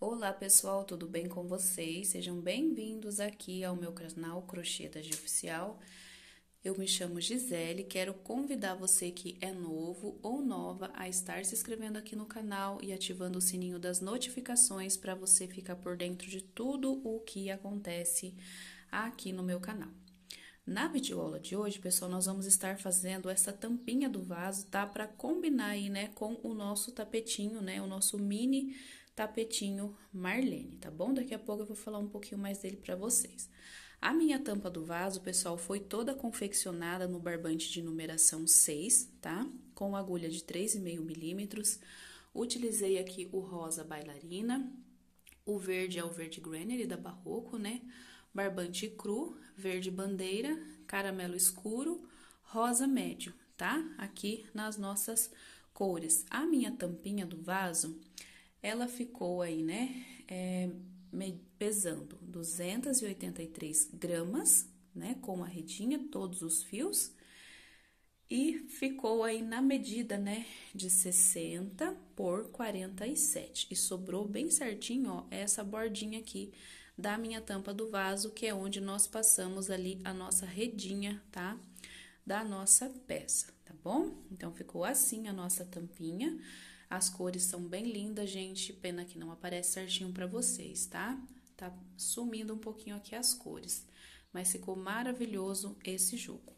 Olá pessoal, tudo bem com vocês? Sejam bem-vindos aqui ao meu canal Crochê da Gi Oficial. Eu me chamo Gisele, quero convidar você que é novo ou nova a estar se inscrevendo aqui no canal e ativando o sininho das notificações para você ficar por dentro de tudo o que acontece aqui no meu canal. Na videoaula de hoje, pessoal, nós vamos estar fazendo essa tampinha do vaso, tá? Para combinar aí, né, com o nosso tapetinho, né, o nosso mini tapetinho Marlene, tá bom? Daqui a pouco eu vou falar um pouquinho mais dele para vocês. A minha tampa do vaso, pessoal, foi toda confeccionada no barbante de numeração 6, tá? Com agulha de 3,5 milímetros. Utilizei aqui o rosa bailarina, o verde é o verde granary da Barroco, né? Barbante cru, verde bandeira, caramelo escuro, rosa médio, tá? Aqui nas nossas cores. A minha tampinha do vaso, ela ficou aí, né? Pesando 283 gramas, né? Com a redinha, todos os fios. E ficou aí na medida, né, de 60 por 47. E sobrou bem certinho, ó, essa bordinha aqui da minha tampa do vaso, que é onde nós passamos ali a nossa redinha, tá? Da nossa peça, tá bom? Então, ficou assim a nossa tampinha. As cores são bem lindas, gente. Pena que não aparece certinho pra vocês, tá? Tá sumindo um pouquinho aqui as cores. Mas ficou maravilhoso esse jogo.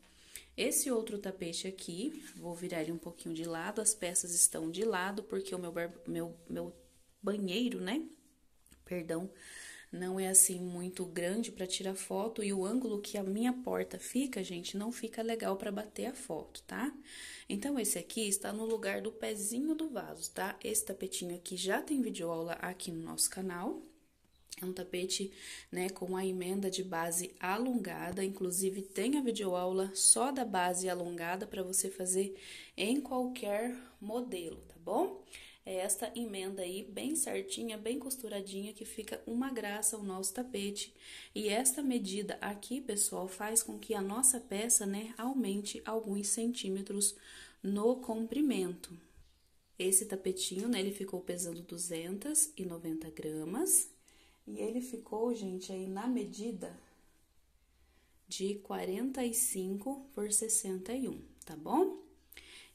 Esse outro tapete aqui, vou virar ele um pouquinho de lado, as peças estão de lado, porque o meu banheiro, né? Perdão, não é assim muito grande para tirar foto e o ângulo que a minha porta fica, gente, não fica legal para bater a foto, tá? Então, esse aqui está no lugar do pezinho do vaso, tá? Esse tapetinho aqui já tem videoaula aqui no nosso canal. É um tapete, né, com a emenda de base alongada, inclusive tem a videoaula só da base alongada para você fazer em qualquer modelo, tá bom? É esta emenda aí, bem certinha, bem costuradinha, que fica uma graça o nosso tapete. E esta medida aqui, pessoal, faz com que a nossa peça, né, aumente alguns centímetros no comprimento. Esse tapetinho, né, ele ficou pesando 290 gramas. E ele ficou, gente, aí na medida de 45 por 61, tá bom?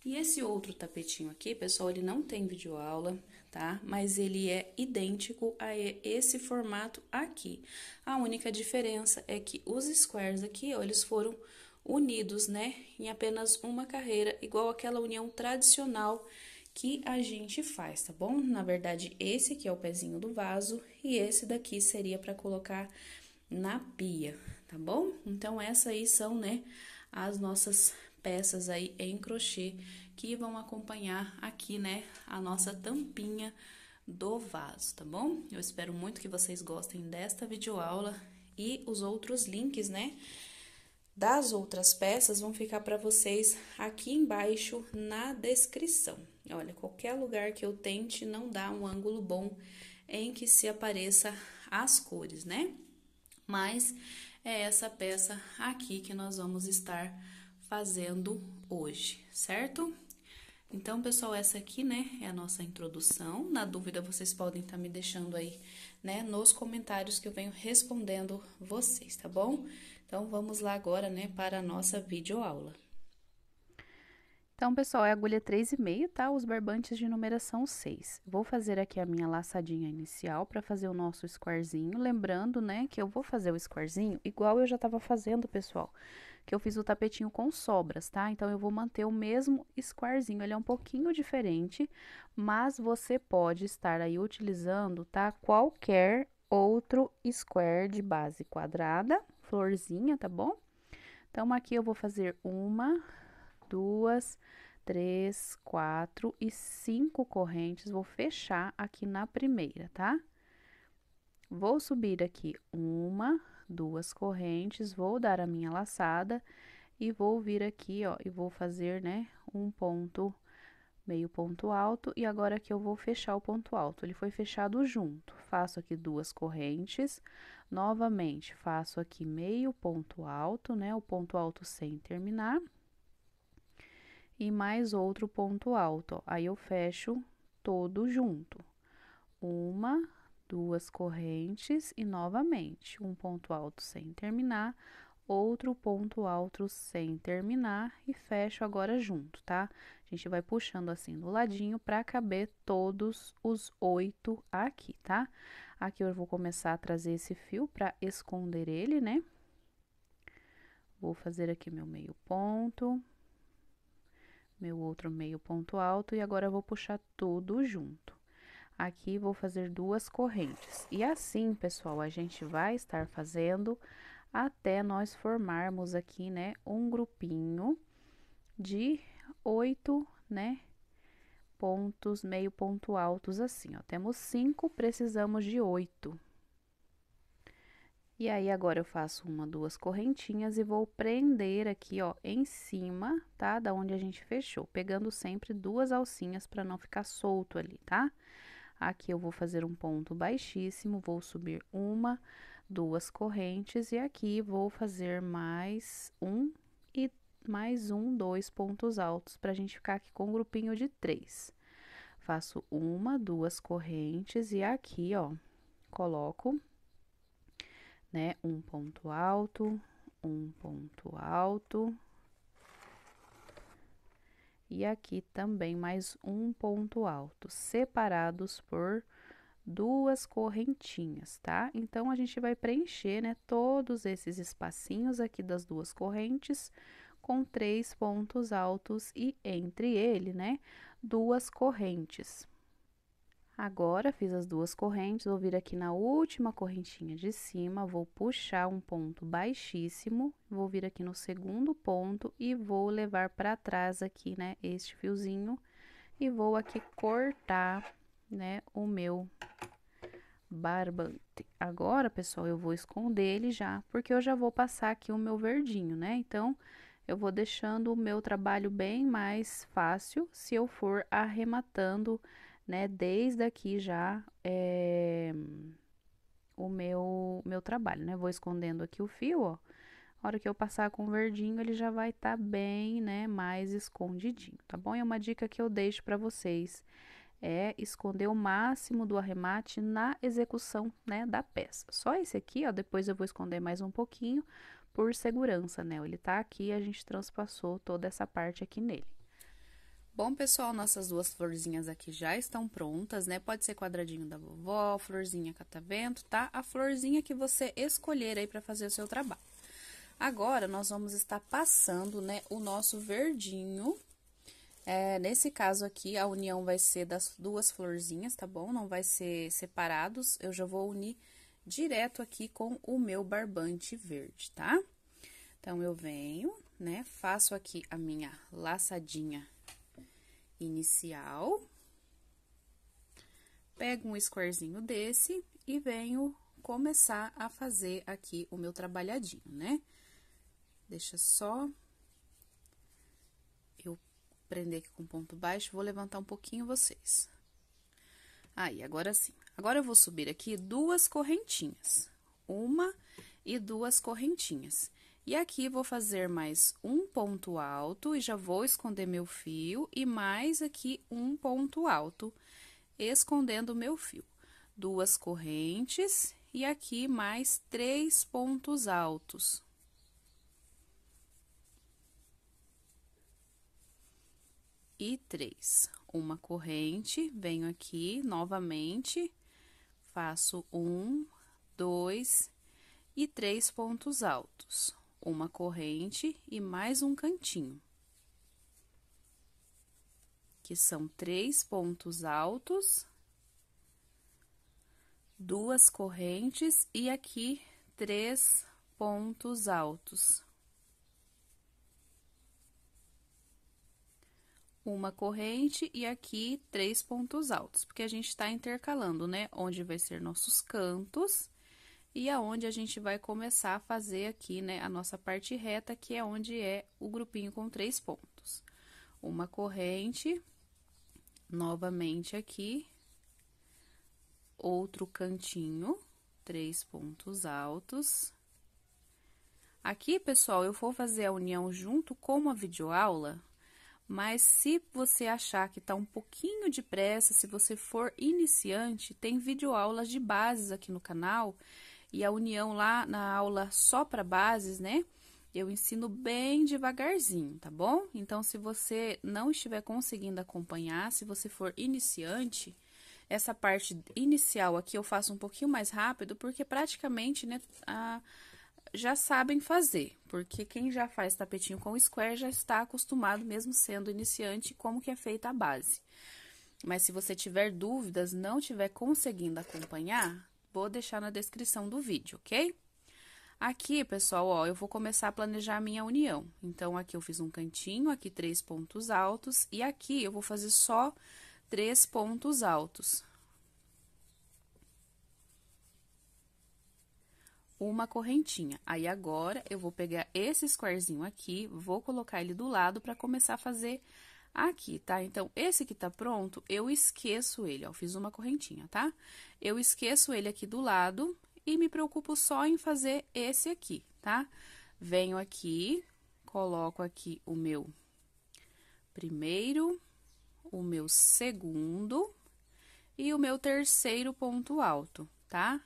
E esse outro tapetinho aqui, pessoal, ele não tem videoaula, tá? Mas ele é idêntico a esse formato aqui. A única diferença é que os squares aqui, ó, eles foram unidos, né? Em apenas uma carreira, igual aquela união tradicional que a gente faz, tá bom? Na verdade, esse aqui é o pezinho do vaso e esse daqui seria para colocar na pia, tá bom? Então, essas aí são, né, as nossas peças aí em crochê que vão acompanhar aqui, né, a nossa tampinha do vaso, tá bom? Eu espero muito que vocês gostem desta videoaula e os outros links, né, das outras peças vão ficar para vocês aqui embaixo na descrição. Olha, qualquer lugar que eu tente não dá um ângulo bom em que se apareça as cores, né? Mas é essa peça aqui que nós vamos estar fazendo hoje, certo? Então, pessoal, essa aqui, né, é a nossa introdução. Na dúvida, vocês podem estar me deixando aí, né, nos comentários que eu venho respondendo vocês, tá bom? Então, vamos lá agora, né, para a nossa videoaula. Então, pessoal, é agulha 3,5, tá? Os barbantes de numeração 6. Vou fazer aqui a minha laçadinha inicial para fazer o nosso squarezinho. Lembrando, né, que eu vou fazer o squarezinho igual eu já tava fazendo, pessoal, que eu fiz o tapetinho com sobras, tá? Então, eu vou manter o mesmo squarezinho. Ele é um pouquinho diferente, mas você pode estar aí utilizando, tá? Qualquer outro square de base quadrada, florzinha, tá bom? Então, aqui eu vou fazer uma, duas, três, quatro e 5 correntes. Vou fechar aqui na primeira, tá? Vou subir aqui uma, duas correntes, vou dar a minha laçada e vou vir aqui, ó, e vou fazer, né, um ponto, meio ponto alto, e agora aqui eu vou fechar o ponto alto. Ele foi fechado junto. Faço aqui duas correntes, novamente faço aqui meio ponto alto, né, o ponto alto sem terminar. E mais outro ponto alto, ó. Aí eu fecho todo junto. Uma, duas correntes e novamente um ponto alto sem terminar, outro ponto alto sem terminar e fecho agora junto, tá? A gente vai puxando assim do ladinho para caber todos os 8 aqui, tá? Aqui eu vou começar a trazer esse fio para esconder ele, né? Vou fazer aqui meu meio ponto, meu outro meio ponto alto e agora eu vou puxar tudo junto. Aqui vou fazer duas correntes. E assim, pessoal, a gente vai estar fazendo até nós formarmos aqui, né, um grupinho de 8, né, pontos, meio ponto altos assim, ó. Temos 5, precisamos de 8. E aí, agora eu faço uma, duas correntinhas e vou prender aqui, ó, em cima, tá? Da onde a gente fechou, pegando sempre duas alcinhas para não ficar solto ali, tá? Aqui eu vou fazer um ponto baixíssimo, vou subir uma, duas correntes e aqui vou fazer mais um e mais um, dois pontos altos pra gente ficar aqui com um grupinho de 3. Faço uma, duas correntes e aqui, ó, coloco, né, um ponto alto, e aqui também mais um ponto alto, separados por duas correntinhas, tá? Então, a gente vai preencher, né, todos esses espacinhos aqui das duas correntes com 3 pontos altos e entre ele, né, duas correntes. Agora, fiz as duas correntes, vou vir aqui na última correntinha de cima, vou puxar um ponto baixíssimo, vou vir aqui no segundo ponto e vou levar para trás aqui, né, este fiozinho e vou aqui cortar, né, o meu barbante. Agora, pessoal, eu vou esconder ele já, porque eu já vou passar aqui o meu verdinho, né? Então, eu vou deixando o meu trabalho bem mais fácil se eu for arrematando, né, desde aqui já, o meu trabalho, né? Vou escondendo aqui o fio, ó. A hora que eu passar com o verdinho, ele já vai estar bem, né, mais escondidinho, tá bom? É uma dica que eu deixo para vocês, é esconder o máximo do arremate na execução, né, da peça. Só esse aqui, ó, depois eu vou esconder mais um pouquinho por segurança, né? Ele tá aqui, a gente transpassou toda essa parte aqui nele. Bom, pessoal, nossas duas florzinhas aqui já estão prontas, né? Pode ser quadradinho da vovó, florzinha catavento, tá? A florzinha que você escolher aí para fazer o seu trabalho. Agora, nós vamos estar passando, né, o nosso verdinho. Nesse caso aqui, a união vai ser das duas florzinhas, tá bom? Não vai ser separados, eu já vou unir direto aqui com o meu barbante verde, tá? Então, eu venho, né, faço aqui a minha laçadinha inicial, pego um squarezinho desse e venho começar a fazer aqui o meu trabalhadinho, né? Deixa só eu prender aqui com ponto baixo, vou levantar um pouquinho vocês. Aí, agora sim. Agora, eu vou subir aqui duas correntinhas, uma e duas correntinhas. E aqui, vou fazer mais um ponto alto e já vou esconder meu fio e mais aqui um ponto alto, escondendo o meu fio. Duas correntes e aqui mais 3 pontos altos. E 3. Uma corrente, venho aqui novamente, faço 1, 2 e 3 pontos altos. Uma corrente e mais um cantinho, que são 3 pontos altos, duas correntes e aqui 3 pontos altos. Uma corrente e aqui 3 pontos altos, porque a gente tá intercalando, né? Onde vai ser nossos cantos e aonde a gente vai começar a fazer aqui, né, a nossa parte reta, que é onde é o grupinho com 3 pontos. Uma corrente, novamente aqui, outro cantinho, 3 pontos altos. Aqui, pessoal, eu vou fazer a união junto com a videoaula, Mas se você achar que tá um pouquinho de pressa, se você for iniciante, tem videoaulas de bases aqui no canal. E a união lá na aula só para bases, né? Eu ensino bem devagarzinho, tá bom? Então, se você não estiver conseguindo acompanhar, se você for iniciante, essa parte inicial aqui eu faço um pouquinho mais rápido, porque praticamente, né, já sabem fazer. Porque quem já faz tapetinho com square já está acostumado, mesmo sendo iniciante, como que é feita a base. Mas se você tiver dúvidas, não estiver conseguindo acompanhar, vou deixar na descrição do vídeo, ok? Aqui, pessoal, ó, eu vou começar a planejar a minha união. Então, aqui eu fiz um cantinho, aqui 3 pontos altos, e aqui eu vou fazer só 3 pontos altos. Uma correntinha. Aí, agora, eu vou pegar esse squarezinho aqui, vou colocar ele do lado para começar a fazer aqui, tá? Então, esse que tá pronto, eu esqueço ele, ó, fiz uma correntinha, tá? Eu esqueço ele aqui do lado e me preocupo só em fazer esse aqui, tá? Venho aqui, coloco aqui o meu primeiro, o meu segundo e o meu terceiro ponto alto, tá?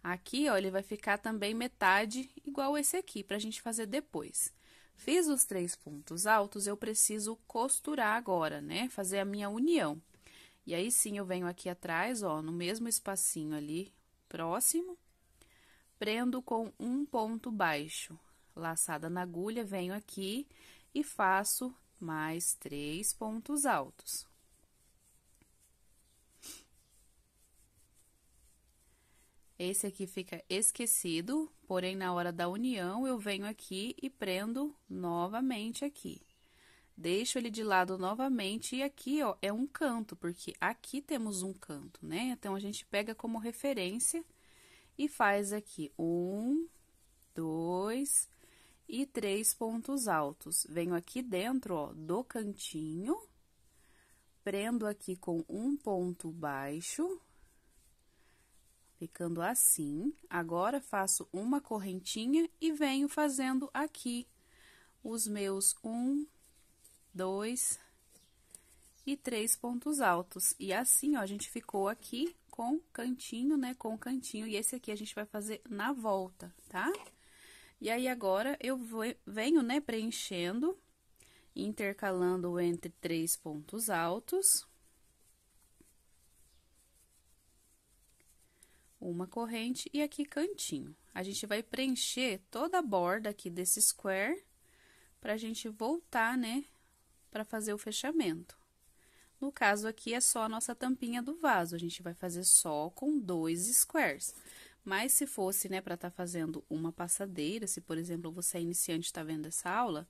Aqui, ó, ele vai ficar também metade igual esse aqui, pra gente fazer depois. Fiz os 3 pontos altos, eu preciso costurar agora, né? Fazer a minha união. E aí, sim, eu venho aqui atrás, ó, no mesmo espacinho ali, próximo, prendo com um ponto baixo. Laçada na agulha, venho aqui e faço mais 3 pontos altos. Esse aqui fica esquecido, porém, na hora da união, eu venho aqui e prendo novamente aqui. Deixo ele de lado novamente e aqui, ó, é um canto, porque aqui temos um canto, né? Então, a gente pega como referência e faz aqui 1, 2 e 3 pontos altos. Venho aqui dentro, ó, do cantinho, prendo aqui com um ponto baixo, ficando assim. Agora, faço uma correntinha e venho fazendo aqui os meus 1, 2 e 3 pontos altos. E assim, ó, a gente ficou aqui com cantinho, né, com cantinho, e esse aqui a gente vai fazer na volta, tá? E aí, agora, eu venho, né, preenchendo, intercalando entre 3 pontos altos. Uma corrente e aqui cantinho. A gente vai preencher toda a borda aqui desse square, pra gente voltar, né, pra fazer o fechamento. No caso aqui, é só a nossa tampinha do vaso, a gente vai fazer só com 2 squares. Mas se fosse, né, pra tá fazendo uma passadeira, se, por exemplo, você é iniciante e tá vendo essa aula,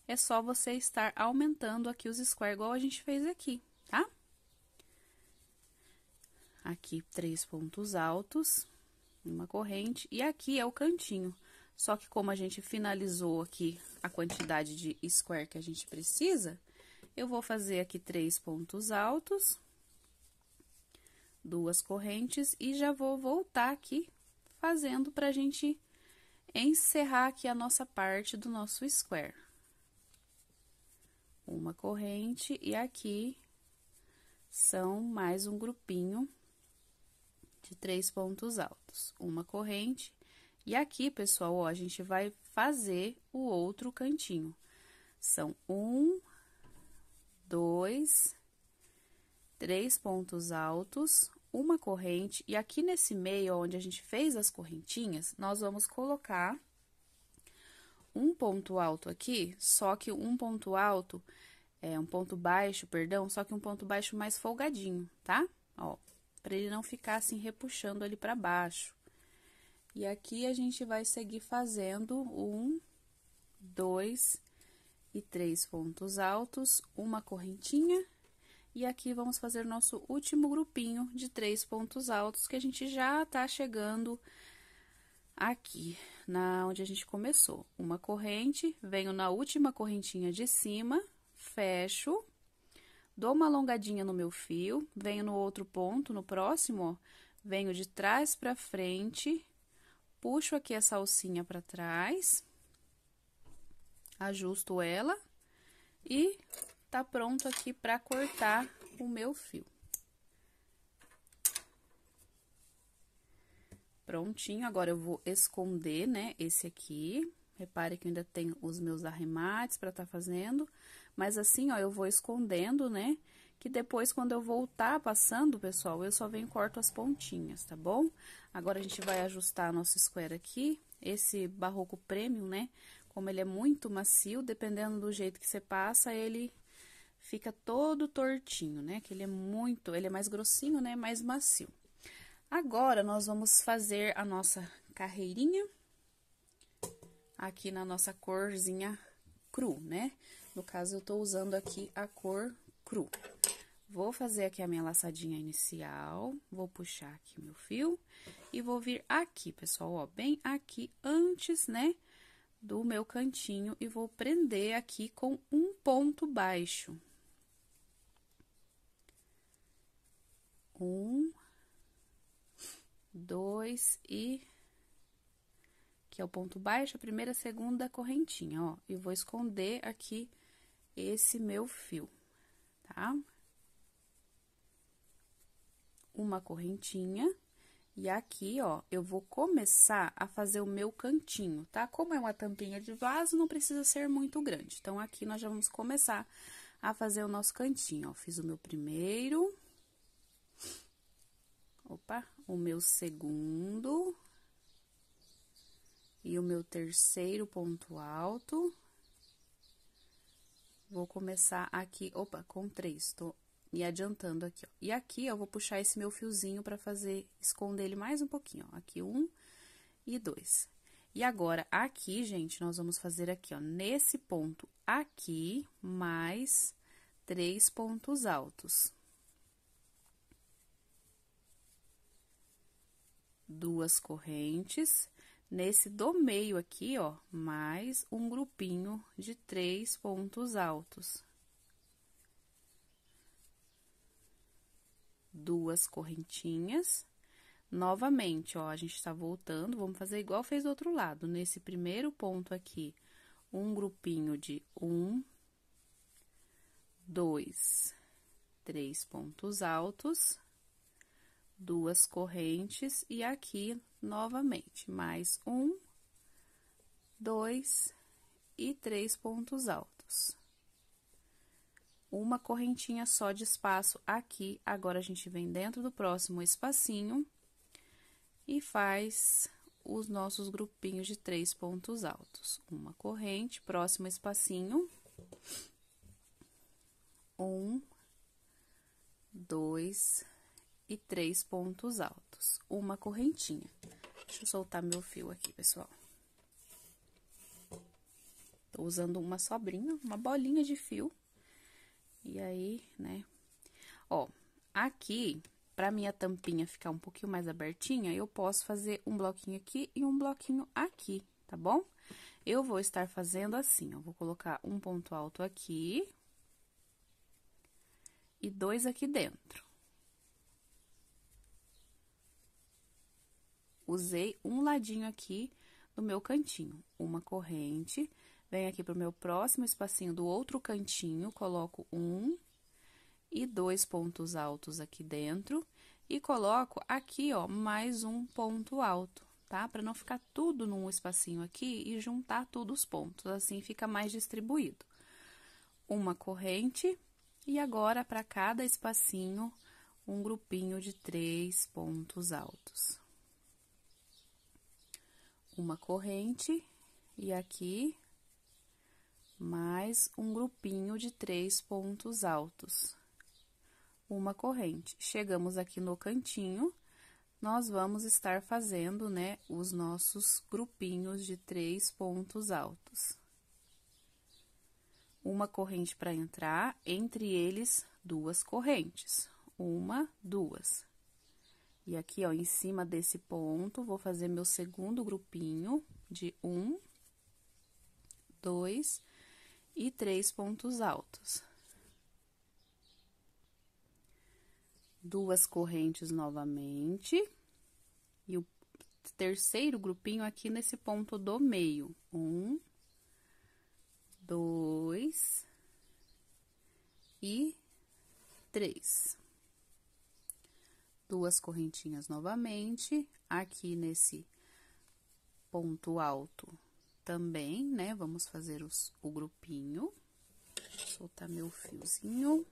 é só você estar aumentando aqui os squares, igual a gente fez aqui, tá? Aqui, 3 pontos altos, uma corrente, e aqui é o cantinho. Só que como a gente finalizou aqui a quantidade de square que a gente precisa, eu vou fazer aqui 3 pontos altos, 2 correntes, e já vou voltar aqui fazendo pra gente encerrar aqui a nossa parte do nosso square. Uma corrente, e aqui são mais um grupinho de 3 pontos altos, uma corrente, e aqui, pessoal, ó, a gente vai fazer o outro cantinho. São 1, 2, 3 pontos altos, uma corrente, e aqui nesse meio, onde a gente fez as correntinhas, nós vamos colocar um ponto alto aqui, só que um ponto alto, um ponto baixo, perdão, só que um ponto baixo mais folgadinho, tá? Ó, pra ele não ficar assim repuxando ali pra baixo. E aqui a gente vai seguir fazendo 1, 2 e 3 pontos altos, uma correntinha, e aqui vamos fazer nosso último grupinho de 3 pontos altos, que a gente já tá chegando aqui, onde a gente começou. Uma corrente, venho na última correntinha de cima, fecho, dou uma alongadinha no meu fio, venho no outro ponto, no próximo, ó, venho de trás pra frente, puxo aqui essa alcinha pra trás, ajusto ela e tá pronto aqui pra cortar o meu fio. Prontinho, agora eu vou esconder, né, esse aqui. Repare que eu ainda tenho os meus arremates pra tá fazendo, mas assim, ó, eu vou escondendo, né, que depois, quando eu voltar passando, pessoal, eu só venho e corto as pontinhas, tá bom? Agora, a gente vai ajustar nosso square aqui, esse Barroco Premium, né, como ele é muito macio, dependendo do jeito que você passa, ele fica todo tortinho, né, que ele é mais grossinho, né, mais macio. Agora, nós vamos fazer a nossa carreirinha aqui na nossa corzinha cru, né? No caso, eu tô usando aqui a cor cru. Vou fazer aqui a minha laçadinha inicial, vou puxar aqui meu fio e vou vir aqui, pessoal, ó, bem aqui antes, né, do meu cantinho e vou prender aqui com um ponto baixo. 1, 2 e... que é o ponto baixo, a primeira, a segunda correntinha, ó. E vou esconder aqui esse meu fio, tá? Uma correntinha. E aqui, ó, eu vou começar a fazer o meu cantinho, tá? Como é uma tampinha de vaso, não precisa ser muito grande. Então, aqui nós já vamos começar a fazer o nosso cantinho, ó. Fiz o meu primeiro. Opa, o meu segundo. E o meu terceiro ponto alto. Vou começar aqui, opa, com 3, tô me adiantando aqui, ó. E aqui, eu vou puxar esse meu fiozinho pra fazer, esconder ele mais um pouquinho, ó. Aqui, 1 e 2. E agora, aqui, gente, nós vamos fazer aqui, ó, nesse ponto aqui, mais 3 pontos altos. 2 correntes. Nesse do meio aqui, ó, mais um grupinho de 3 pontos altos. 2 correntinhas. Novamente, ó, a gente tá voltando, vamos fazer igual fez do outro lado. Nesse primeiro ponto aqui, um grupinho de 1, 2, 3 pontos altos. 2 correntes e aqui, novamente, mais 1, 2 e 3 pontos altos. Uma correntinha só de espaço aqui, agora a gente vem dentro do próximo espacinho e faz os nossos grupinhos de 3 pontos altos. Uma corrente, próximo espacinho. 1, 2 e 3 pontos altos, uma correntinha. Deixa eu soltar meu fio aqui, pessoal. Tô usando uma sobrinha, uma bolinha de fio. E aí, né? Ó, aqui, pra minha tampinha ficar um pouquinho mais abertinha, eu posso fazer um bloquinho aqui e um bloquinho aqui, tá bom? Eu vou estar fazendo assim, ó, vou colocar um ponto alto aqui e 2 aqui dentro. Usei um ladinho aqui do meu cantinho, uma corrente, venho aqui pro meu próximo espacinho do outro cantinho, coloco 1 e 2 pontos altos aqui dentro, e coloco aqui, ó, mais um ponto alto, tá? Pra não ficar tudo num espacinho aqui e juntar todos os pontos, assim fica mais distribuído. Uma corrente, e agora, pra cada espacinho, um grupinho de 3 pontos altos. Uma corrente, e aqui, mais um grupinho de 3 pontos altos. Uma corrente. Chegamos aqui no cantinho, nós vamos estar fazendo, né, os nossos grupinhos de 3 pontos altos. Uma corrente para entrar, entre eles, 2 correntes. 1, 2. E aqui, ó, em cima desse ponto, vou fazer meu segundo grupinho de 1, 2 e 3 pontos altos. 2 correntes novamente. E o terceiro grupinho aqui nesse ponto do meio. 1, 2 e 3. 2 correntinhas novamente, aqui nesse ponto alto também, né? Vamos fazer o grupinho. Vou soltar meu fiozinho.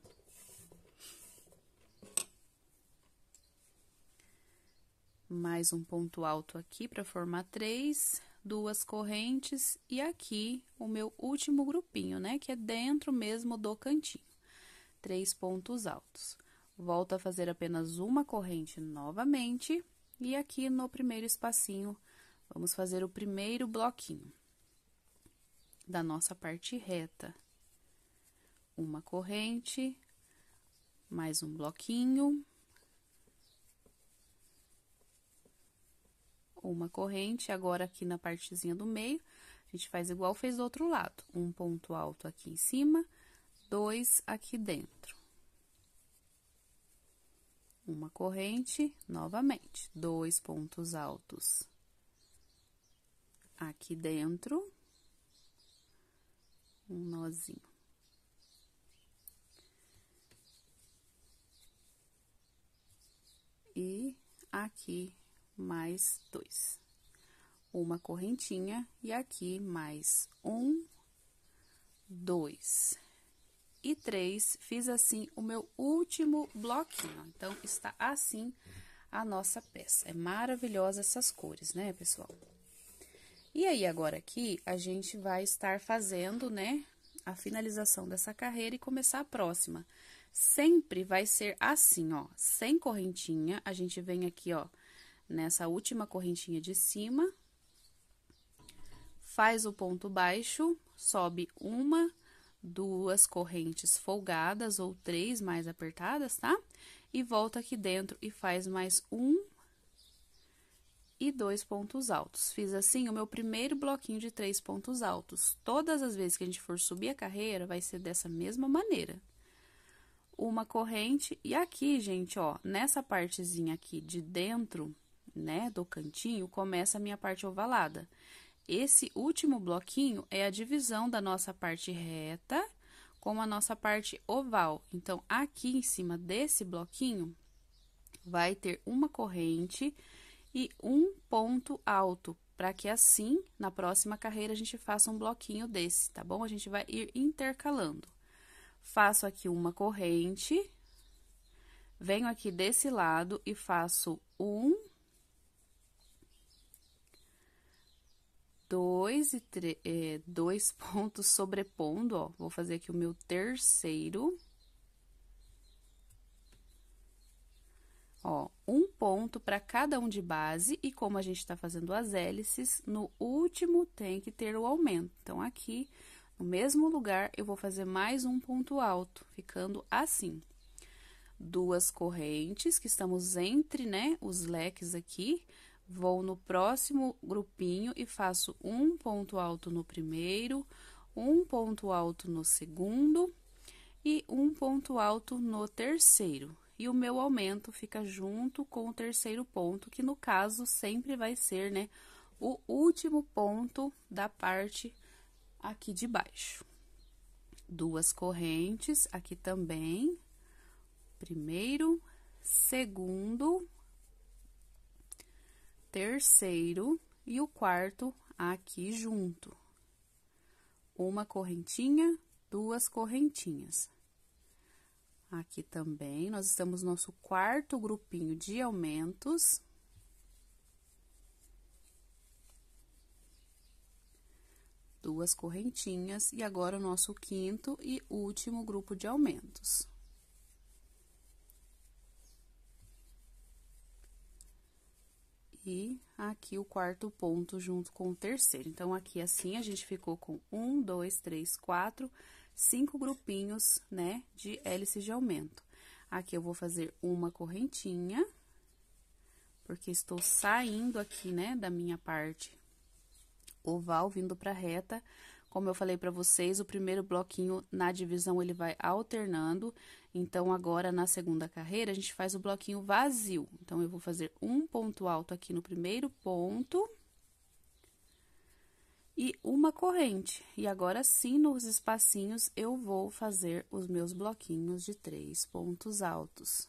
Mais um ponto alto aqui para formar 3, 2 correntes e aqui o meu último grupinho, né? Que é dentro mesmo do cantinho. 3 pontos altos. Volto a fazer apenas uma corrente novamente e aqui no primeiro espacinho vamos fazer o primeiro bloquinho da nossa parte reta. Uma corrente, mais um bloquinho. Uma corrente, agora aqui na partezinha do meio, a gente faz igual fez do outro lado. Um ponto alto aqui em cima, 2 aqui dentro. Uma corrente, novamente, 2 pontos altos aqui dentro, um nozinho. E aqui mais 2. Uma correntinha e aqui mais 1, 2 e 3. Fiz assim o meu último bloquinho. Então, está assim a nossa peça. É maravilhosa essas cores, né, pessoal? E aí, agora aqui, a gente vai estar fazendo, né, a finalização dessa carreira e começar a próxima. Sempre vai ser assim, ó, sem correntinha, a gente vem aqui, ó, nessa última correntinha de cima, faz o ponto baixo, sobe 1, 2 correntes folgadas ou 3 mais apertadas, tá? E volta aqui dentro e faz mais 1 e 2 pontos altos. Fiz assim o meu primeiro bloquinho de 3 pontos altos. Todas as vezes que a gente for subir a carreira, vai ser dessa mesma maneira. Uma corrente, e aqui, gente, ó, nessa partezinha aqui de dentro, né, do cantinho, começa a minha parte ovalada. Esse último bloquinho é a divisão da nossa parte reta com a nossa parte oval. Então, aqui em cima desse bloquinho, vai ter uma corrente e um ponto alto, para que assim, na próxima carreira, a gente faça um bloquinho desse, tá bom? A gente vai ir intercalando. Faço aqui uma corrente, venho aqui desse lado e faço 1, 2 pontos sobrepondo, ó. Vou fazer aqui o meu terceiro. Ó, um ponto para cada um de base, e como a gente tá fazendo as hélices, no último tem que ter o aumento. Então, aqui, no mesmo lugar, eu vou fazer mais um ponto alto, ficando assim. 2 correntes, que estamos entre, né, os leques aqui. Vou no próximo grupinho e faço um ponto alto no primeiro, um ponto alto no segundo e um ponto alto no terceiro. E o meu aumento fica junto com o terceiro ponto, que no caso sempre vai ser, né, o último ponto da parte aqui de baixo. 2 correntes aqui também, primeiro, segundo, terceiro e o quarto aqui junto. Uma correntinha, 2 correntinhas. Aqui também, nós estamos no nosso quarto grupinho de aumentos. Duas correntinhas, e agora o nosso quinto e último grupo de aumentos. E aqui o quarto ponto junto com o terceiro. Então, aqui assim, a gente ficou com 1, 2, 3, 4, 5 grupinhos, né, de hélices de aumento. Aqui eu vou fazer uma correntinha, porque estou saindo aqui, né, da minha parte oval, vindo pra reta. Como eu falei pra vocês, o primeiro bloquinho na divisão, ele vai alternando. Então, agora, na segunda carreira, a gente faz o bloquinho vazio. Então, eu vou fazer um ponto alto aqui no primeiro ponto. e uma corrente. E agora sim, nos espacinhos, eu vou fazer os meus bloquinhos de 3 pontos altos.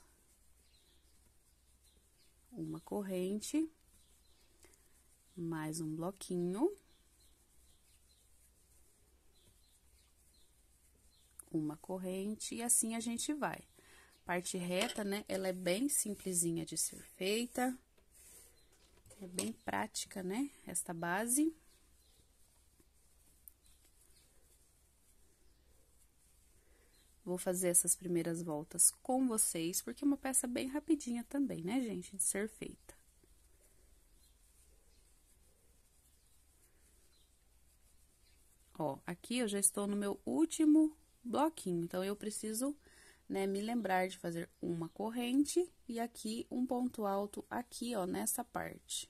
Uma corrente, mais um bloquinho. Uma corrente, e assim a gente vai. Parte reta, né? Ela é bem simplesinha de ser feita. É bem prática, né? Esta base. Vou fazer essas primeiras voltas com vocês, porque é uma peça bem rapidinha também, né, gente? De ser feita. Ó, aqui eu já estou no meu último bloquinho, então, eu preciso, né, me lembrar de fazer uma corrente e aqui um ponto alto aqui, ó, nessa parte.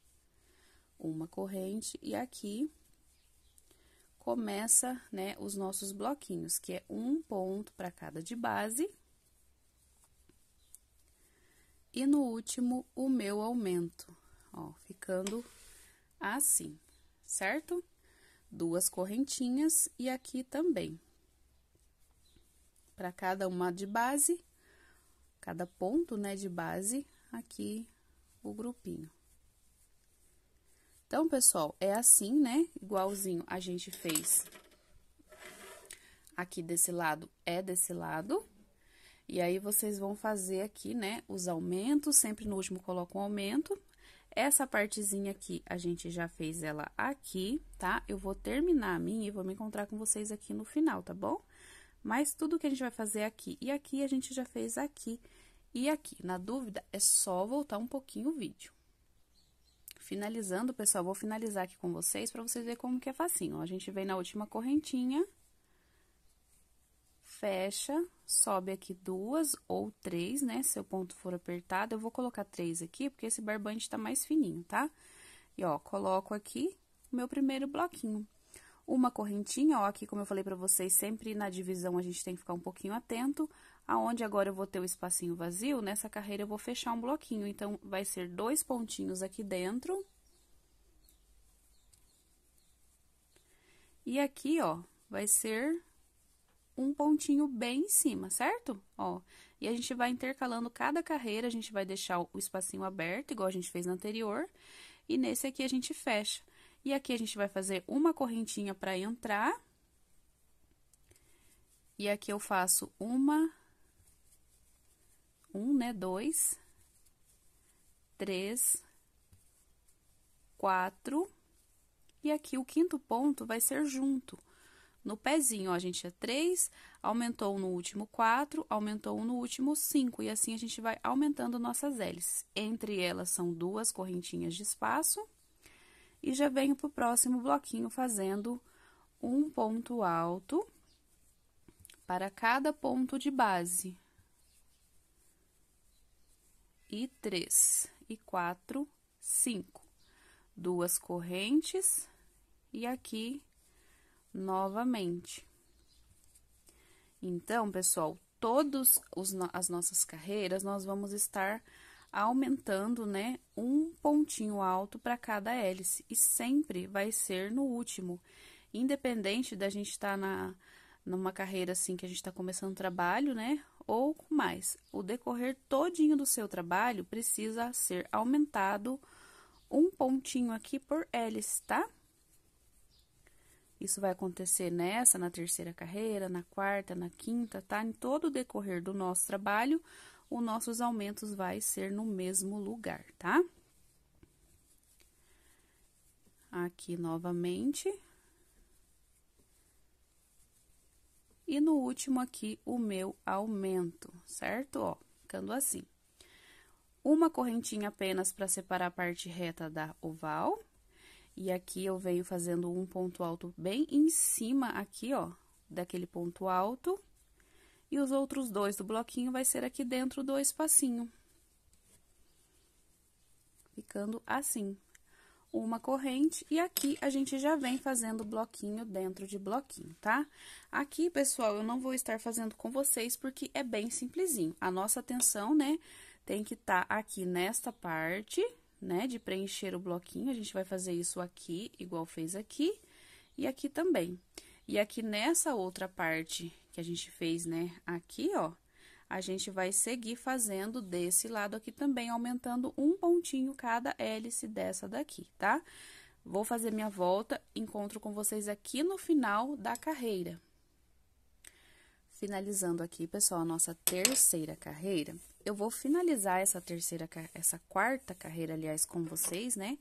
Uma corrente e aqui começa, né, os nossos bloquinhos, que é um ponto para cada de base. E no último, o meu aumento, ó, ficando assim, certo? Duas correntinhas e aqui também. Para cada uma de base, cada ponto, né, de base, aqui o grupinho. Então, pessoal, é assim, né? Igualzinho a gente fez aqui desse lado, é desse lado. E aí, vocês vão fazer aqui, né, os aumentos, sempre no último coloca um aumento. Essa partezinha aqui, a gente já fez ela aqui, tá? Eu vou terminar a minha e vou me encontrar com vocês aqui no final, tá bom? Mas tudo que a gente vai fazer aqui e aqui, a gente já fez aqui e aqui. Na dúvida, é só voltar um pouquinho o vídeo. Finalizando, pessoal, vou finalizar aqui com vocês para vocês verem como que é facinho. Ó, a gente vem na última correntinha, fecha, sobe aqui 2 ou 3, né? Se o ponto for apertado, eu vou colocar 3 aqui, porque esse barbante tá mais fininho, tá? E, ó, coloco aqui o meu primeiro bloquinho. Uma correntinha, ó, aqui como eu falei pra vocês, sempre na divisão a gente tem que ficar um pouquinho atento. Aonde agora eu vou ter o espacinho vazio, nessa carreira eu vou fechar um bloquinho. Então, vai ser 2 pontinhos aqui dentro. E aqui, ó, vai ser um pontinho bem em cima, certo? Ó, e a gente vai intercalando cada carreira, a gente vai deixar o espacinho aberto, igual a gente fez no anterior. E nesse aqui a gente fecha. E aqui a gente vai fazer uma correntinha para entrar. E aqui eu faço né, 2, 3, 4. E aqui o quinto ponto vai ser junto. No pezinho, ó, a gente é 3, aumentou no último 4, aumentou no último 5. E assim a gente vai aumentando nossas hélices. Entre elas são 2 correntinhas de espaço. E já venho pro próximo bloquinho fazendo um ponto alto para cada ponto de base. E 3, e 4, 5. 2 correntes, e aqui, novamente. Então, pessoal, as nossas carreiras, nós vamos estar aumentando, né, um pontinho alto para cada hélice, e sempre vai ser no último, independente da gente estar numa carreira assim que a gente está começando o trabalho, né, ou mais. O decorrer todinho do seu trabalho precisa ser aumentado um pontinho aqui por hélice, tá? Isso vai acontecer na terceira carreira, na quarta, na quinta, tá? Em todo o decorrer do nosso trabalho, os nossos aumentos vai ser no mesmo lugar, tá? Aqui novamente. E no último aqui, o meu aumento, certo? Ó, ficando assim. Uma correntinha apenas para separar a parte reta da oval. E aqui eu venho fazendo um ponto alto bem em cima aqui, ó, daquele ponto alto. E os outros 2 do bloquinho vai ser aqui dentro do espacinho. Ficando assim. Uma corrente, e aqui a gente já vem fazendo bloquinho dentro de bloquinho, tá? Aqui, pessoal, eu não vou estar fazendo com vocês, porque é bem simplesinho. A nossa atenção, né, tem que estar aqui nesta parte, né, de preencher o bloquinho. A gente vai fazer isso aqui, igual fez aqui. e aqui também. E aqui nessa outra parte que a gente fez, né, aqui, ó, a gente vai seguir fazendo desse lado aqui também, aumentando um pontinho cada hélice dessa daqui, tá? Vou fazer minha volta, encontro com vocês aqui no final da carreira. Finalizando aqui, pessoal, a nossa terceira carreira. Eu vou finalizar essa quarta carreira, aliás, com vocês, né?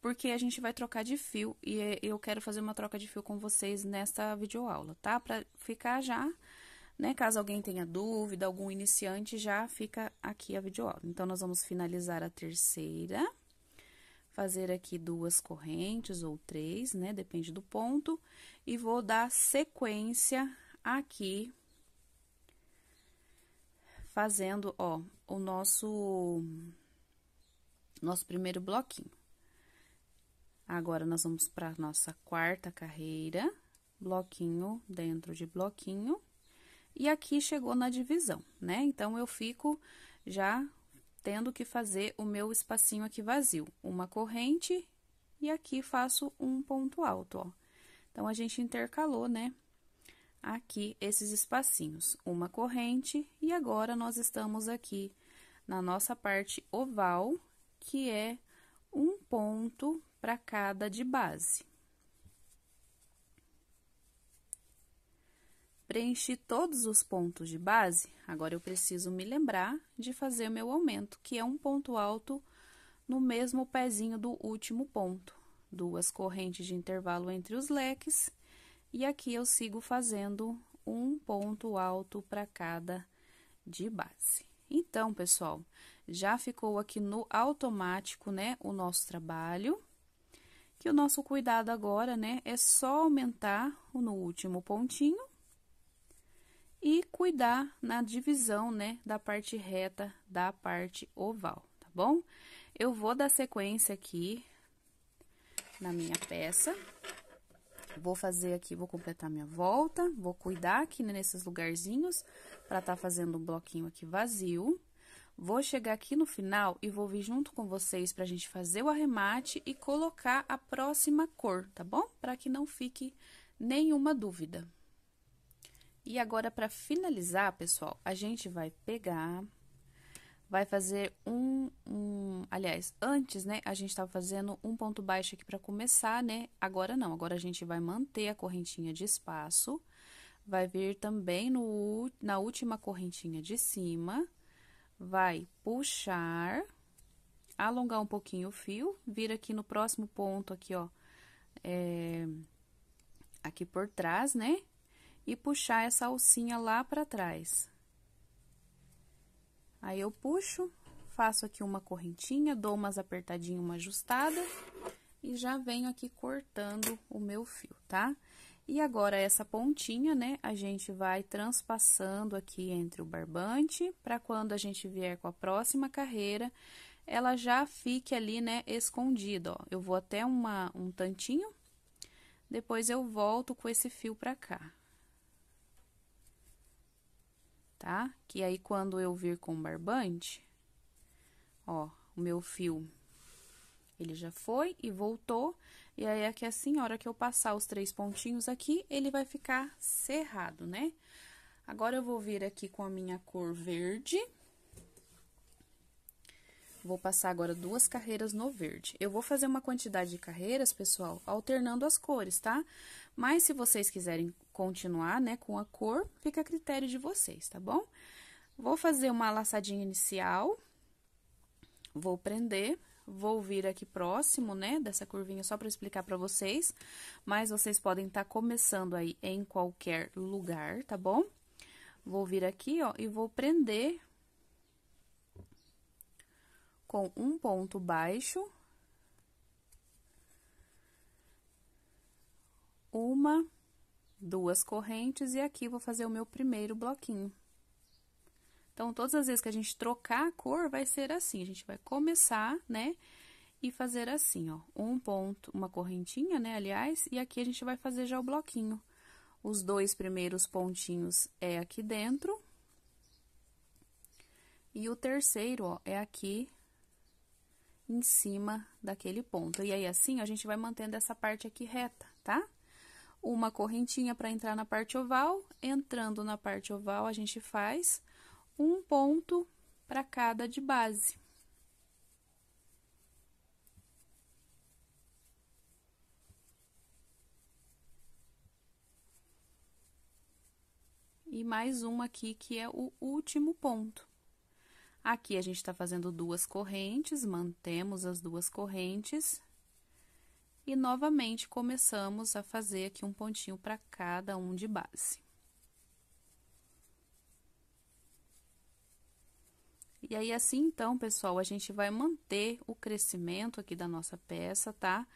Porque a gente vai trocar de fio e eu quero fazer uma troca de fio com vocês nessa videoaula, tá? Pra ficar já, né? Caso alguém tenha dúvida, algum iniciante, já fica aqui a videoaula. Então, nós vamos finalizar a terceira, fazer aqui 2 correntes ou 3, né? Depende do ponto. E vou dar sequência aqui, fazendo, ó, o nosso primeiro bloquinho. Agora, nós vamos para nossa quarta carreira, bloquinho dentro de bloquinho, e aqui chegou na divisão, né? Então, eu fico já tendo que fazer o meu espacinho aqui vazio, uma corrente, e aqui faço um ponto alto, ó. Então, a gente intercalou, né? Aqui, esses espacinhos, uma corrente, e agora, nós estamos aqui na nossa parte oval, que é um ponto para cada de base. Preenchi todos os pontos de base, agora eu preciso me lembrar de fazer o meu aumento, que é um ponto alto no mesmo pezinho do último ponto. 2 correntes de intervalo entre os leques, e aqui eu sigo fazendo um ponto alto para cada de base. Então, pessoal, já ficou aqui no automático, né, o nosso trabalho, que o nosso cuidado agora, né, é só aumentar no último pontinho e cuidar na divisão, né, da parte reta da parte oval, tá bom? Eu vou dar sequência aqui na minha peça. Vou fazer aqui, vou completar minha volta, vou cuidar aqui nesses lugarzinhos para tá fazendo um bloquinho aqui vazio. Vou chegar aqui no final e vou vir junto com vocês pra gente fazer o arremate e colocar a próxima cor, tá bom? Para que não fique nenhuma dúvida. E agora, para finalizar, pessoal, a gente vai pegar, vai fazer aliás, antes, né, a gente tava fazendo um ponto baixo aqui para começar, né? Agora não, agora a gente vai manter a correntinha de espaço, vai vir também na última correntinha de cima, vai puxar, alongar um pouquinho o fio, vir aqui no próximo ponto aqui, ó, aqui por trás, né? E puxar essa alcinha lá pra trás. Aí, eu puxo, faço aqui uma correntinha, dou umas apertadinhas, uma ajustada, e já venho aqui cortando o meu fio, tá? E agora, essa pontinha, né, a gente vai transpassando aqui entre o barbante, pra quando a gente vier com a próxima carreira, ela já fique ali, né, escondida, ó. Eu vou até um tantinho, depois eu volto com esse fio pra cá. Tá? Que aí, quando eu vir com o barbante, ó, o meu fio, ele já foi e voltou, e aí, aqui assim, a hora que eu passar os 3 pontinhos aqui, ele vai ficar cerrado, né? Agora, eu vou vir aqui com a minha cor verde. Vou passar agora 2 carreiras no verde. Eu vou fazer uma quantidade de carreiras, pessoal, alternando as cores, tá? Mas, se vocês quiserem continuar, né, com a cor, fica a critério de vocês, tá bom? Vou fazer uma laçadinha inicial, vou prender, vou vir aqui próximo, né, dessa curvinha só para explicar para vocês, mas vocês podem estar começando aí em qualquer lugar, tá bom? Vou vir aqui, ó, e vou prender com um ponto baixo, uma, 2 correntes, e aqui vou fazer o meu primeiro bloquinho. Então, todas as vezes que a gente trocar a cor, vai ser assim, a gente vai começar, né, e fazer assim, ó, um ponto, uma correntinha, né, aliás, e aqui a gente vai fazer já o bloquinho. Os 2 primeiros pontinhos é aqui dentro, e o terceiro, ó, é aqui em cima daquele ponto. E aí, assim, a gente vai mantendo essa parte aqui reta, tá? uma correntinha para entrar na parte oval. Entrando na parte oval, a gente faz um ponto para cada de base. E mais uma aqui, que é o último ponto. Aqui, a gente tá fazendo 2 correntes, mantemos as 2 correntes. E, novamente, começamos a fazer aqui um pontinho para cada um de base. E aí, assim, então, pessoal, a gente vai manter o crescimento aqui da nossa peça, tá?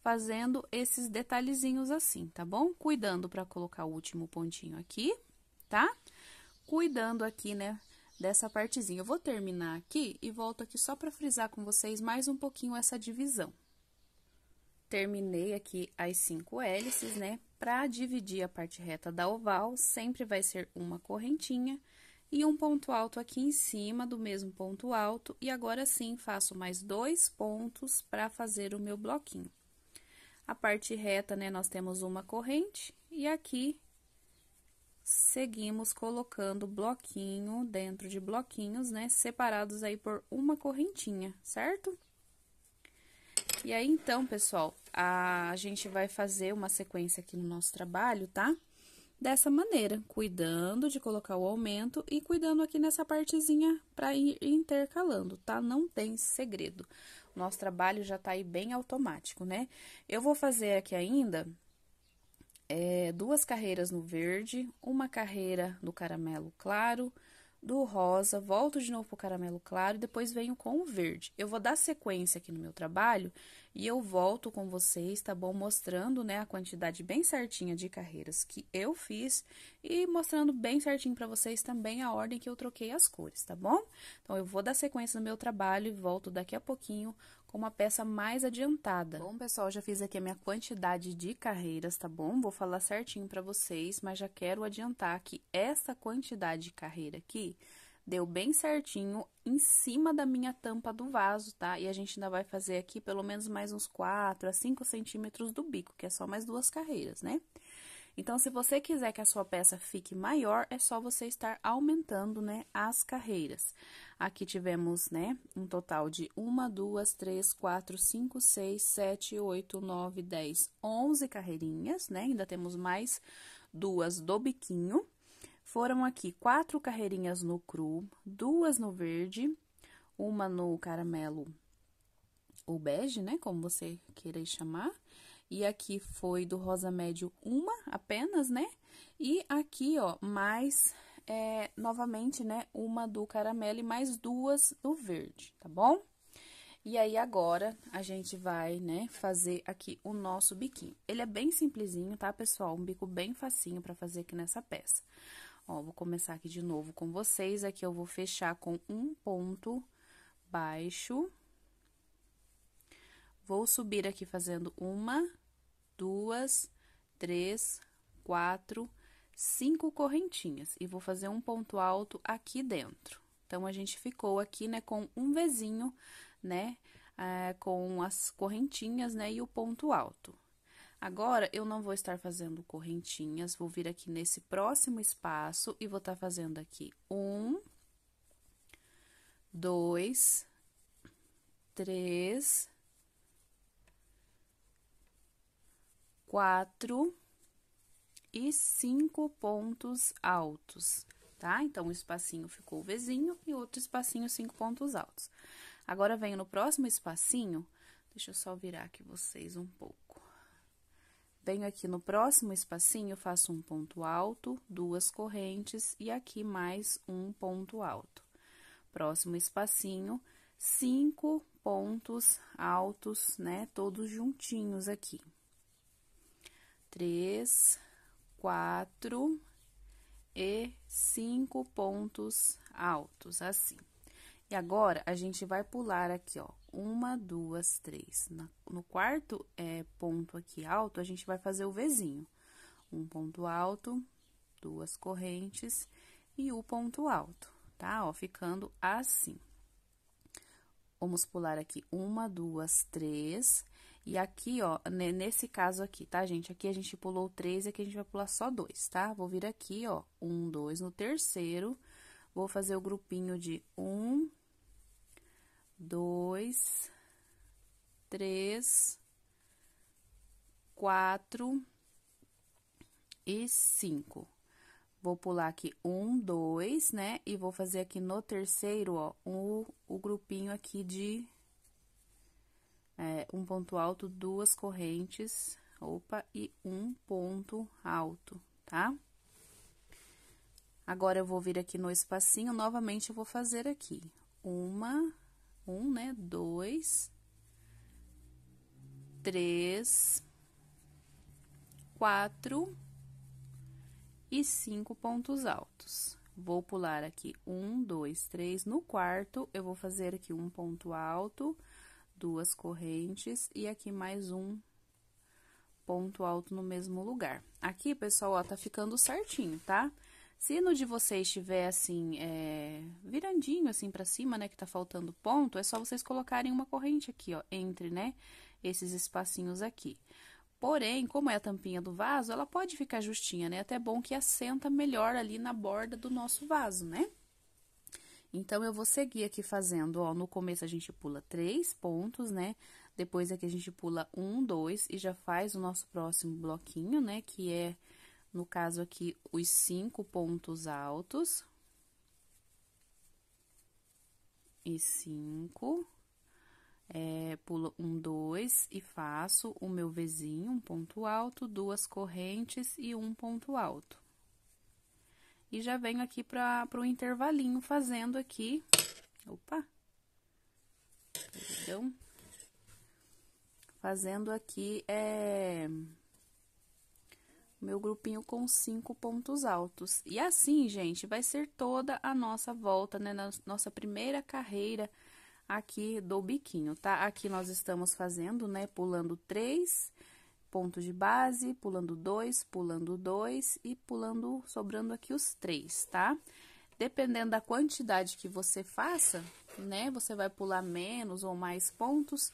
Fazendo esses detalhezinhos assim, tá bom? Cuidando para colocar o último pontinho aqui, tá? Cuidando aqui, né, dessa partezinha. Eu vou terminar aqui e volto aqui só para frisar com vocês mais um pouquinho essa divisão. Terminei aqui as 5 hélices, né? Para dividir a parte reta da oval, sempre vai ser uma correntinha e um ponto alto aqui em cima do mesmo ponto alto. E agora sim, faço mais 2 pontos para fazer o meu bloquinho. A parte reta, né, nós temos uma corrente e aqui seguimos colocando bloquinho dentro de bloquinhos, né, separados aí por uma correntinha, certo? E aí, então, pessoal, a gente vai fazer uma sequência aqui no nosso trabalho, tá? Dessa maneira, cuidando de colocar o aumento e cuidando aqui nessa partezinha para ir intercalando, tá? Não tem segredo. O nosso trabalho já tá aí bem automático, né? Eu vou fazer aqui ainda 2 carreiras no verde, uma carreira no caramelo claro, do rosa, volto de novo pro caramelo claro e depois venho com o verde. Eu vou dar sequência aqui no meu trabalho e eu volto com vocês, tá bom? Mostrando, né, a quantidade bem certinha de carreiras que eu fiz e mostrando bem certinho pra vocês também a ordem que eu troquei as cores, tá bom? Então, eu vou dar sequência no meu trabalho e volto daqui a pouquinho com uma peça mais adiantada. Bom, pessoal, já fiz aqui a minha quantidade de carreiras, tá bom? Vou falar certinho pra vocês, mas já quero adiantar que essa quantidade de carreira aqui deu bem certinho em cima da minha tampa do vaso, tá? E a gente ainda vai fazer aqui pelo menos mais uns 4 a 5 centímetros do bico, que é só mais 2 carreiras, né? Então, se você quiser que a sua peça fique maior, é só você estar aumentando, né, as carreiras. Aqui tivemos, né, um total de 1, 2, 3, 4, 5, 6, 7, 8, 9, 10, 11 carreirinhas, né? Ainda temos mais 2 do biquinho. Foram aqui 4 carreirinhas no cru, 2 no verde, uma no caramelo ou bege, né, como você queira chamar. E aqui foi do rosa médio uma apenas, né? E aqui, ó, mais, novamente, né, uma do caramelo e mais 2 do verde, tá bom? E aí, agora, a gente vai, né, fazer aqui o nosso biquinho. Ele é bem simplesinho, tá, pessoal? Um bico bem facinho pra fazer aqui nessa peça. Ó, vou começar aqui de novo com vocês. Aqui eu vou fechar com um ponto baixo. Vou subir aqui fazendo 1, 2, 3, 4, 5 correntinhas. E vou fazer um ponto alto aqui dentro. Então, a gente ficou aqui, né, com um Vzinho, né, com as correntinhas, né, e o ponto alto. Agora, eu não vou estar fazendo correntinhas, vou vir aqui nesse próximo espaço e vou estar fazendo aqui 1, 2, 3, 4 e 5 pontos altos, tá? Então, um espacinho ficou o Vzinho e outro espacinho 5 pontos altos. Agora, venho no próximo espacinho, deixa eu só virar aqui vocês um pouco. Venho aqui no próximo espacinho, faço um ponto alto, 2 correntes e aqui mais um ponto alto. Próximo espacinho, 5 pontos altos, né? Todos juntinhos aqui. 3, 4 e 5 pontos altos, assim. E agora, a gente vai pular aqui, ó, 1, 2, 3. No quarto ponto aqui alto, a gente vai fazer o Vzinho. Um ponto alto, 2 correntes e o ponto alto, tá? Ó, ficando assim. Vamos pular aqui 1, 2, 3. E aqui, ó, nesse caso aqui, tá, gente? Aqui a gente pulou 3 e aqui a gente vai pular só 2, tá? Vou vir aqui, ó, 1, 2 no terceiro, vou fazer o grupinho de 1, 2, 3, 4 e 5. Vou pular aqui 1, 2, né? E vou fazer aqui no terceiro, ó, o grupinho aqui de um ponto alto, 2 correntes, opa, e um ponto alto, tá? Agora, eu vou vir aqui no espacinho, novamente, eu vou fazer aqui né? 2, 3, 4 e 5 pontos altos. Vou pular aqui 1, 2, 3. No quarto, eu vou fazer aqui um ponto alto, 2 correntes e aqui mais um ponto alto no mesmo lugar. Aqui, pessoal, ó, tá ficando certinho, tá? Se no de vocês estiver assim, virandinho assim pra cima, né, que tá faltando ponto, é só vocês colocarem uma corrente aqui, ó, entre, né, esses espacinhos aqui. Porém, como é a tampinha do vaso, ela pode ficar justinha, né? Até bom que assenta melhor ali na borda do nosso vaso, né? Então, eu vou seguir aqui fazendo, ó, no começo a gente pula 3 pontos, né? Depois aqui a gente pula 1, 2 e já faz o nosso próximo bloquinho, né? Que é, no caso aqui, os 5 pontos altos. E 5. Pulo 1, 2 e faço o meu Vzinho, um ponto alto, 2 correntes e um ponto alto. E já venho aqui para o intervalinho fazendo aqui, opa, perdão, fazendo aqui, meu grupinho com 5 pontos altos. E assim, gente, vai ser toda a nossa volta, né, na nossa primeira carreira aqui do biquinho, tá? Aqui nós estamos fazendo, né, pulando 3 pontos de base, pulando 2 e pulando, sobrando aqui os 3, tá? Dependendo da quantidade que você faça, né, você vai pular menos ou mais pontos.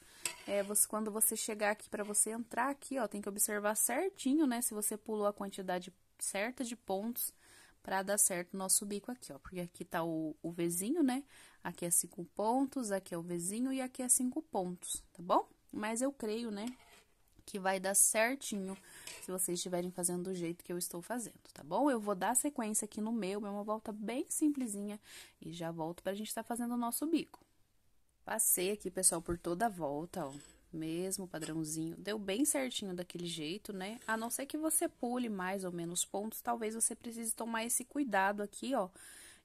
Quando você chegar aqui, para você entrar aqui, ó, tem que observar certinho, né, se você pulou a quantidade certa de pontos para dar certo o nosso bico aqui, ó. Porque aqui tá o Vzinho, né, aqui é 5 pontos, aqui é o Vzinho e aqui é 5 pontos, tá bom? Mas eu creio, né, que vai dar certinho se vocês estiverem fazendo do jeito que eu estou fazendo, tá bom? Eu vou dar sequência aqui no meu, é uma volta bem simplesinha e já volto pra gente estar fazendo o nosso bico. Passei aqui, pessoal, por toda a volta, ó, mesmo padrãozinho, deu bem certinho daquele jeito, né? A não ser que você pule mais ou menos pontos, talvez você precise tomar esse cuidado aqui, ó,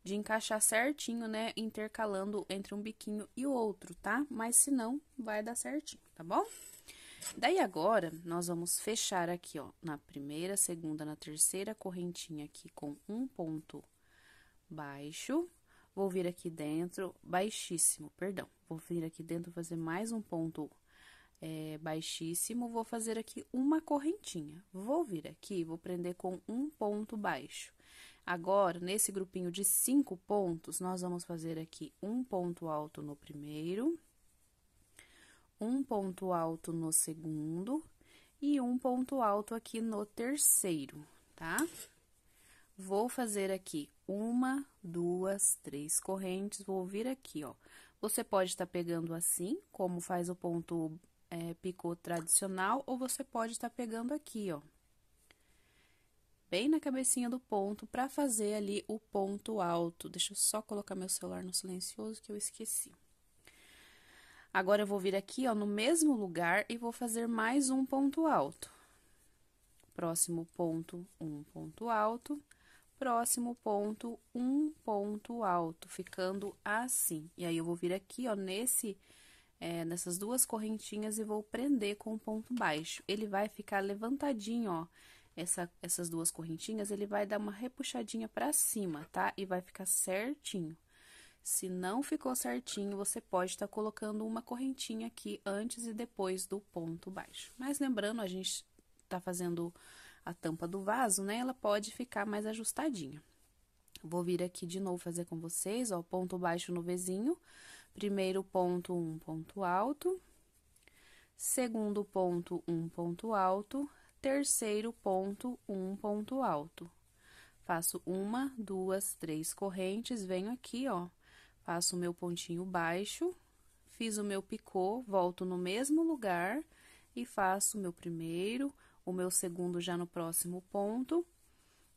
de encaixar certinho, né, intercalando entre um biquinho e o outro, tá? Mas se não, vai dar certinho, tá bom? Daí, agora, nós vamos fechar aqui, ó, na primeira, segunda, na terceira correntinha aqui com um ponto baixo. Vou vir aqui dentro, baixíssimo, perdão. Vou vir aqui dentro fazer mais um ponto baixíssimo, vou fazer aqui uma correntinha. Vou vir aqui, vou prender com um ponto baixo. Agora, nesse grupinho de 5 pontos, nós vamos fazer aqui um ponto alto no primeiro, um ponto alto no segundo e um ponto alto aqui no terceiro, tá? Vou fazer aqui 1, 2, 3 correntes, vou vir aqui, ó. Você pode estar pegando assim, como faz o ponto picô tradicional, ou você pode estar pegando aqui, ó. Bem na cabecinha do ponto, pra fazer ali o ponto alto. Deixa eu só colocar meu celular no silencioso, que eu esqueci. Agora, eu vou vir aqui, ó, no mesmo lugar e vou fazer mais um ponto alto. Próximo ponto, um ponto alto. Próximo ponto, um ponto alto, ficando assim. E aí, eu vou vir aqui, ó, nessas duas correntinhas e vou prender com um ponto baixo. Ele vai ficar levantadinho, ó. Essas duas correntinhas, ele vai dar uma repuxadinha pra cima, tá? E vai ficar certinho. Se não ficou certinho, você pode estar colocando uma correntinha aqui antes e depois do ponto baixo. Mas lembrando, a gente tá fazendo a tampa do vaso, né? Ela pode ficar mais ajustadinha. Vou vir aqui de novo fazer com vocês, ó, ponto baixo no Vzinho. Primeiro ponto, um ponto alto. segundo ponto, um ponto alto, terceiro ponto, um ponto alto. Faço uma, duas, três correntes, venho aqui, ó, faço o meu pontinho baixo, fiz o meu picô, volto no mesmo lugar e faço o meu primeiro, o meu segundo já no próximo ponto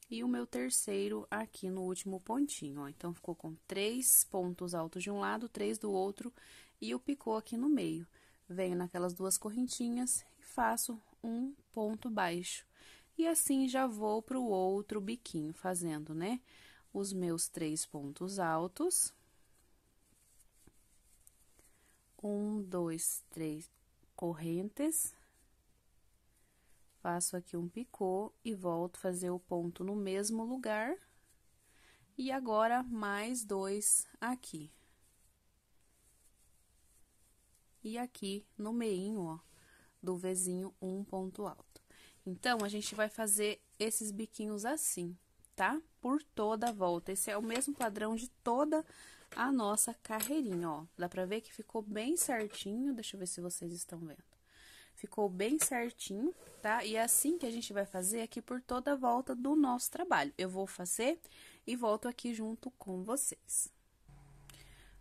e o meu terceiro aqui no último pontinho, ó. Então, ficou com 3 pontos altos de um lado, 3 do outro e o picô aqui no meio. Venho naquelas duas correntinhas e faço um ponto baixo. E assim, já vou pro outro biquinho, fazendo, né, os meus 3 pontos altos. 1, 2, 3 correntes. Faço aqui um picô e volto a fazer o ponto no mesmo lugar. E agora, mais 2 aqui. E aqui no meinho, ó, do Vzinho, um ponto alto. Então, a gente vai fazer esses biquinhos assim, tá? Por toda a volta. Esse é o mesmo padrão de toda a nossa carreirinha, ó. Dá pra ver que ficou bem certinho. Deixa eu ver se vocês estão vendo. Ficou bem certinho, tá? E é assim que a gente vai fazer aqui por toda a volta do nosso trabalho. Eu vou fazer e volto aqui junto com vocês.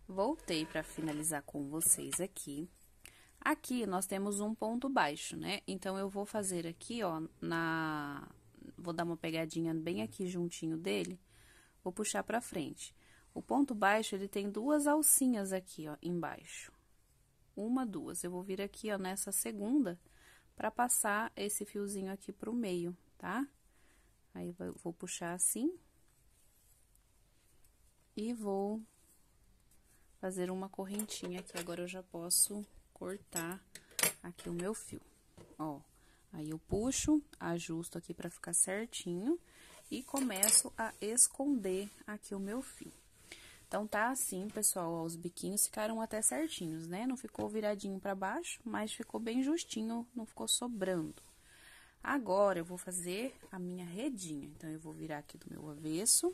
Voltei pra finalizar com vocês aqui. Aqui, nós temos um ponto baixo, né? Então, eu vou fazer aqui, ó, vou dar uma pegadinha bem aqui juntinho dele, vou puxar pra frente. O ponto baixo, ele tem 2 alcinhas aqui, ó, embaixo. Uma, duas. Eu vou vir aqui, ó, nessa segunda, pra passar esse fiozinho aqui pro meio, tá? Aí, vou puxar assim. E vou fazer uma correntinha aqui. Agora, eu já posso cortar aqui o meu fio, ó. Aí, eu puxo, ajusto aqui pra ficar certinho e começo a esconder aqui o meu fio. Então, tá assim, pessoal, ó, os biquinhos ficaram até certinhos, né? Não ficou viradinho pra baixo, mas ficou bem justinho, não ficou sobrando. Agora, eu vou fazer a minha redinha. Então, eu vou virar aqui do meu avesso.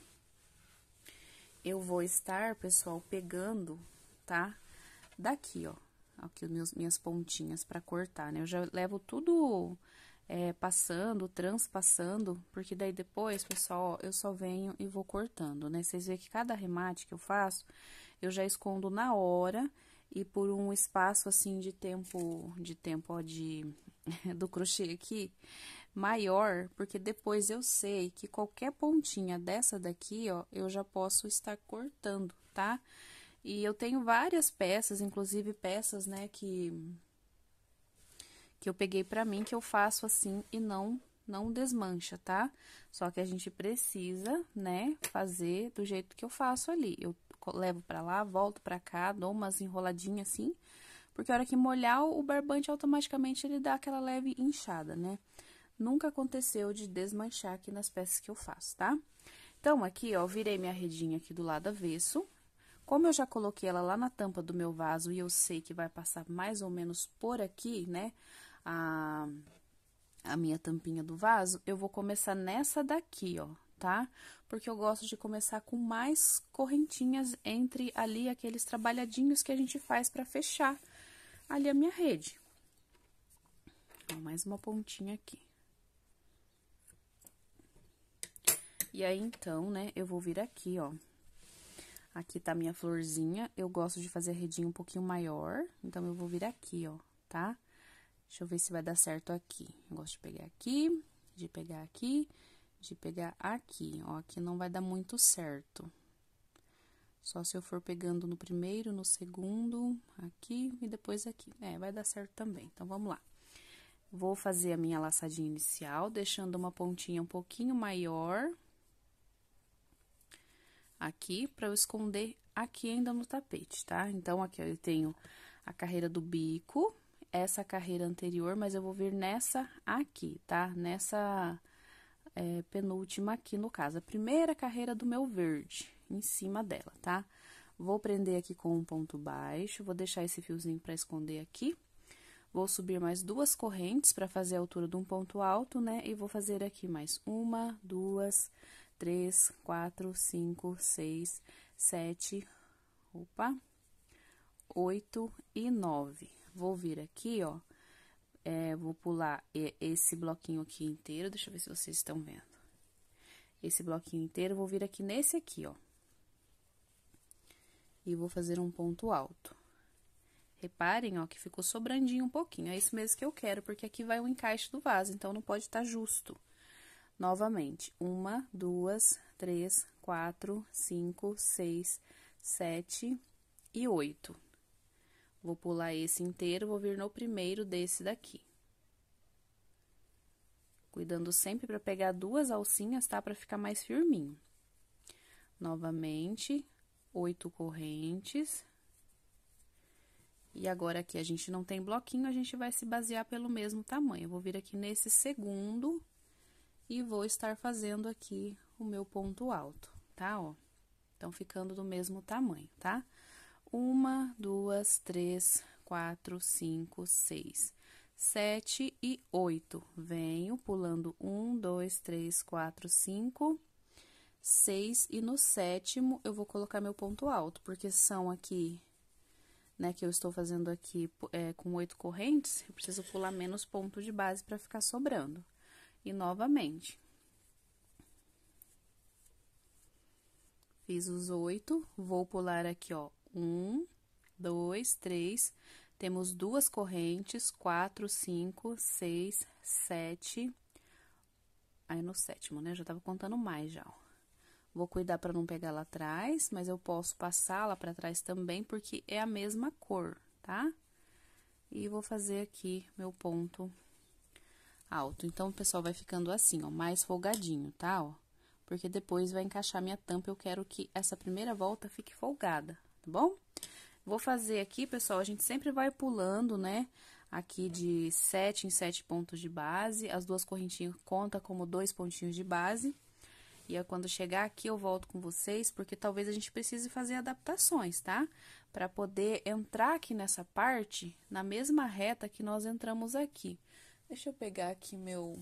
Eu vou estar, pessoal, pegando, tá? Daqui, ó. Aqui, minhas pontinhas pra cortar, né? Eu já levo tudo passando, transpassando, porque daí depois, pessoal, ó, eu só venho e vou cortando, né? Vocês veem que cada arremate que eu faço, eu já escondo na hora e por um espaço, assim, de tempo, ó, do crochê aqui, maior, porque depois eu sei que qualquer pontinha dessa daqui, ó, eu já posso estar cortando, tá? E eu tenho várias peças, inclusive peças, né, que eu peguei pra mim, que eu faço assim e não desmancha, tá? Só que a gente precisa, né, fazer do jeito que eu faço ali. Eu levo pra lá, volto pra cá, dou umas enroladinhas assim, porque a hora que molhar o barbante, automaticamente ele dá aquela leve inchada, né? Nunca aconteceu de desmanchar aqui nas peças que eu faço, tá? Então, aqui, ó, virei minha redinha aqui do lado avesso. Como eu já coloquei ela lá na tampa do meu vaso e eu sei que vai passar mais ou menos por aqui, né, a minha tampinha do vaso, eu vou começar nessa daqui, ó, tá? Porque eu gosto de começar com mais correntinhas entre ali aqueles trabalhadinhos que a gente faz pra fechar ali a minha rede. Ó, mais uma pontinha aqui. E aí, então, né, eu vou vir aqui, ó. Aqui tá a minha florzinha, eu gosto de fazer a redinha um pouquinho maior, então, eu vou vir aqui, ó, tá? Deixa eu ver se vai dar certo aqui. Eu gosto de pegar aqui, de pegar aqui, de pegar aqui, ó, aqui não vai dar muito certo. Só se eu for pegando no primeiro, no segundo, aqui e depois aqui. Vai dar certo também, então, vamos lá. Vou fazer a minha laçadinha inicial, deixando uma pontinha um pouquinho maior aqui, pra eu esconder aqui ainda no tapete, tá? Então, aqui eu tenho a carreira do bico, essa carreira anterior, mas eu vou vir nessa aqui, tá? Nessa penúltima aqui, no caso, a primeira carreira do meu verde, em cima dela, tá? Vou prender aqui com um ponto baixo, vou deixar esse fiozinho pra esconder aqui. Vou subir mais 2 correntes pra fazer a altura de um ponto alto, né? E vou fazer aqui mais 1, 2, 3, 4, 5, 6, 7, 8 e 9. Vou vir aqui, ó, vou pular esse bloquinho aqui inteiro, deixa eu ver se vocês estão vendo. Esse bloquinho inteiro, vou vir aqui nesse aqui, ó. E vou fazer um ponto alto. Reparem, ó, que ficou sobrandinho um pouquinho, é isso mesmo que eu quero, porque aqui vai o encaixe do vaso, então não pode estar justo. Novamente, 1, 2, 3, 4, 5, 6, 7 e 8. Vou pular esse inteiro, vou vir no primeiro desse daqui. Cuidando sempre para pegar 2 alcinhas, tá? Para ficar mais firminho. Novamente, 8 correntes. E agora, aqui a gente não tem bloquinho, a gente vai se basear pelo mesmo tamanho. Eu vou vir aqui nesse segundo e vou estar fazendo aqui o meu ponto alto, tá? Ó, então, ficando do mesmo tamanho, tá? 1, 2, 3, 4, 5, 6, 7 e 8. Venho pulando 1, 2, 3, 4, 5, 6 e no sétimo eu vou colocar meu ponto alto, porque são aqui, né, que eu estou fazendo aqui com 8 correntes, eu preciso pular menos ponto de base para ficar sobrando. E novamente. Fiz os 8, vou pular aqui, ó, 1, 2, 3, temos 2 correntes, 4, 5, 6, 7, aí no sétimo, né, já tava contando mais já, ó. Vou cuidar para não pegar lá atrás, mas eu posso passar lá para trás também, porque é a mesma cor, tá? E vou fazer aqui meu ponto alto. Então, o pessoal vai ficando assim, ó, mais folgadinho, tá, ó? Porque depois vai encaixar minha tampa, eu quero que essa primeira volta fique folgada, tá bom? Vou fazer aqui, pessoal, a gente sempre vai pulando, né, aqui de 7 em 7 pontos de base, as 2 correntinhas conta como 2 pontinhos de base. E aí, quando chegar aqui, eu volto com vocês, porque talvez a gente precise fazer adaptações, tá? Pra poder entrar aqui nessa parte, na mesma reta que nós entramos aqui. Deixa eu pegar aqui meus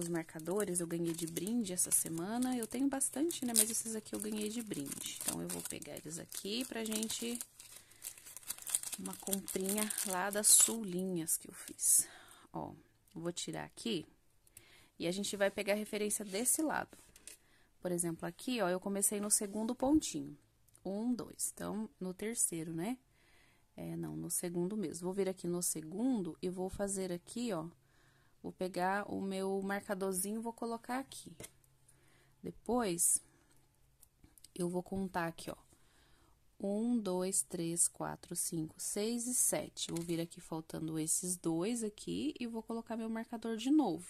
marcadores, eu ganhei de brinde essa semana. Eu tenho bastante, né? Mas esses aqui eu ganhei de brinde. Então, eu vou pegar eles aqui pra gente... Uma comprinha lá das Sulinhas que eu fiz. Ó, vou tirar aqui... E a gente vai pegar a referência desse lado. Por exemplo, aqui, ó, eu comecei no segundo pontinho. 1, 2. Então, no terceiro, né? Não, no segundo mesmo. Vou vir aqui no segundo e vou fazer aqui, ó. Vou pegar o meu marcadorzinho e vou colocar aqui. Depois, eu vou contar aqui, ó. 1, 2, 3, 4, 5, 6 e 7. Vou vir aqui faltando esses 2 aqui e vou colocar meu marcador de novo.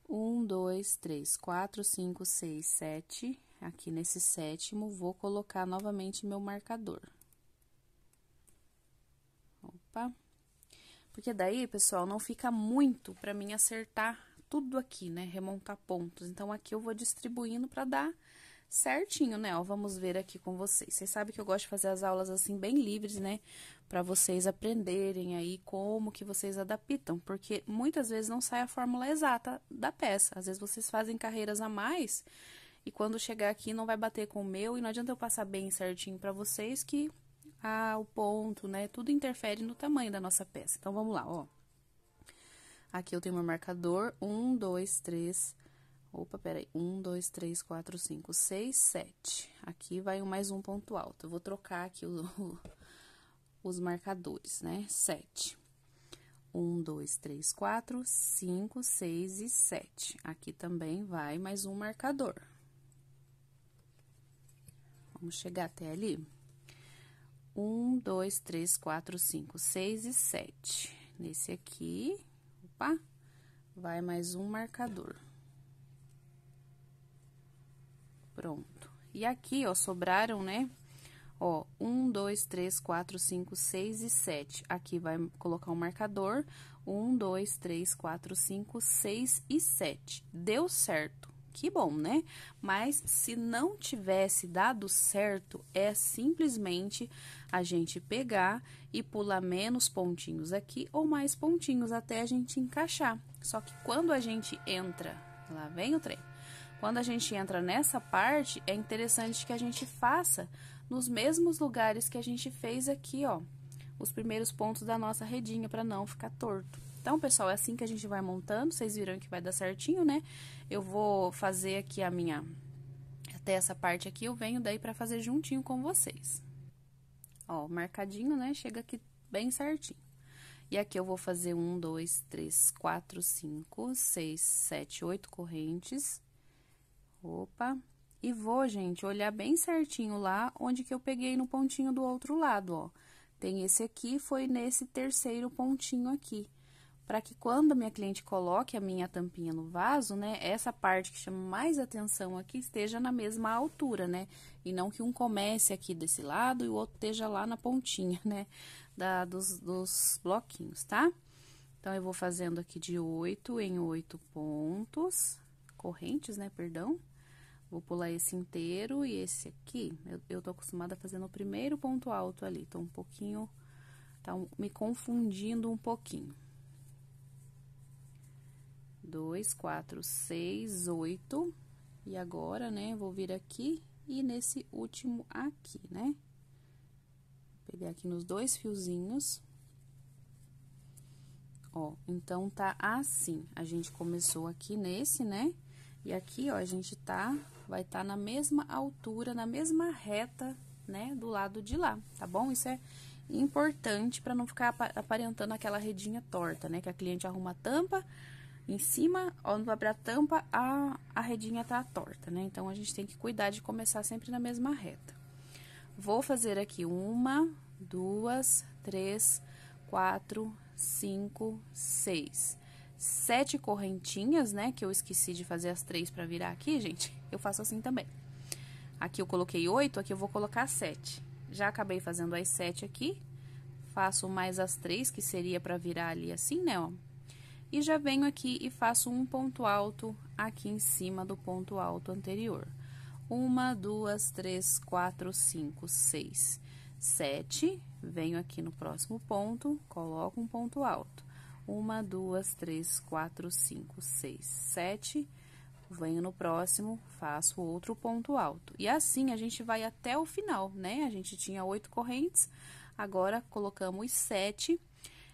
1, 2, 3, 4, 5, 6, 7. Aqui nesse sétimo, vou colocar novamente meu marcador. Opa. Porque daí, pessoal, não fica muito pra mim acertar tudo aqui, né? Remontar pontos. Então, aqui eu vou distribuindo pra dar certinho, né? Ó, vamos ver aqui com vocês. Vocês sabem que eu gosto de fazer as aulas assim, bem livres, né? Pra vocês aprenderem aí como que vocês adaptam, porque muitas vezes não sai a fórmula exata da peça. Às vezes vocês fazem carreiras a mais e quando chegar aqui não vai bater com o meu e não adianta eu passar bem certinho pra vocês que o ponto, né? Tudo interfere no tamanho da nossa peça. Então, vamos lá, ó. Aqui eu tenho meu marcador, 1, 2, 3... Opa, peraí, 1, 2, 3, 4, 5, 6, 7. Aqui vai mais um ponto alto. Eu vou trocar aqui os marcadores, né? 7. 1, 2, 3, 4, 5, 6 e 7. Aqui também vai mais um marcador. Vamos chegar até ali. 1, 2, 3, 4, 5, 6 e 7. Nesse aqui, opa, vai mais um marcador. Pronto. E aqui, ó, sobraram, né? Ó, 1, 2, 3, 4, 5, 6 e 7. Aqui vai colocar um marcador. 1, 2, 3, 4, 5, 6 e 7. Deu certo. Que bom, né? Mas se não tivesse dado certo, é simplesmente a gente pegar e pular menos pontinhos aqui ou mais pontinhos até a gente encaixar. Só que quando a gente entra, lá vem o trem. Quando a gente entra nessa parte, é interessante que a gente faça nos mesmos lugares que a gente fez aqui, ó, os primeiros pontos da nossa redinha para não ficar torto. Então, pessoal, é assim que a gente vai montando, vocês viram que vai dar certinho, né? Eu vou fazer aqui a minha, até essa parte aqui, eu venho daí pra fazer juntinho com vocês. Ó, marcadinho, né? Chega aqui bem certinho. E aqui eu vou fazer 1, 2, 3, 4, 5, 6, 7, 8 correntes. Opa! E vou, gente, olhar bem certinho lá onde que eu peguei no pontinho do outro lado, ó. Tem esse aqui, foi nesse terceiro pontinho aqui. Para que quando a minha cliente coloque a minha tampinha no vaso, né, essa parte que chama mais atenção aqui esteja na mesma altura, né? E não que um comece aqui desse lado e o outro esteja lá na pontinha, né, dos bloquinhos, tá? Então, eu vou fazendo aqui de 8 em 8 pontos, correntes, né, perdão. Vou pular esse inteiro e esse aqui, eu tô acostumada a fazer no primeiro ponto alto ali, tô um pouquinho, tá me confundindo um pouquinho. 2, 4, 6, 8. E agora, né, vou vir aqui e nesse último aqui, né? Vou pegar aqui nos dois fiozinhos. Ó, então, tá assim. A gente começou aqui nesse, né? E aqui, ó, a gente vai tá na mesma altura, na mesma reta, né, do lado de lá, tá bom? Isso é importante para não ficar aparentando aquela redinha torta, né? Que a cliente arruma a tampa. Em cima, onde vai abrir a tampa, a redinha tá torta, né? Então, a gente tem que cuidar de começar sempre na mesma reta. Vou fazer aqui 1, 2, 3, 4, 5, 6, 7 correntinhas, né? Que eu esqueci de fazer as 3 pra virar aqui, gente. Eu faço assim também. Aqui eu coloquei 8, aqui eu vou colocar 7. Já acabei fazendo as 7 aqui. Faço mais as 3, que seria pra virar ali assim, né, ó. E já venho aqui e faço um ponto alto aqui em cima do ponto alto anterior. 1, 2, 3, 4, 5, 6, 7. Venho aqui no próximo ponto, coloco um ponto alto. 1, 2, 3, 4, 5, 6, 7. Venho no próximo, faço outro ponto alto. E assim a gente vai até o final, né? A gente tinha 8 correntes, agora colocamos 7.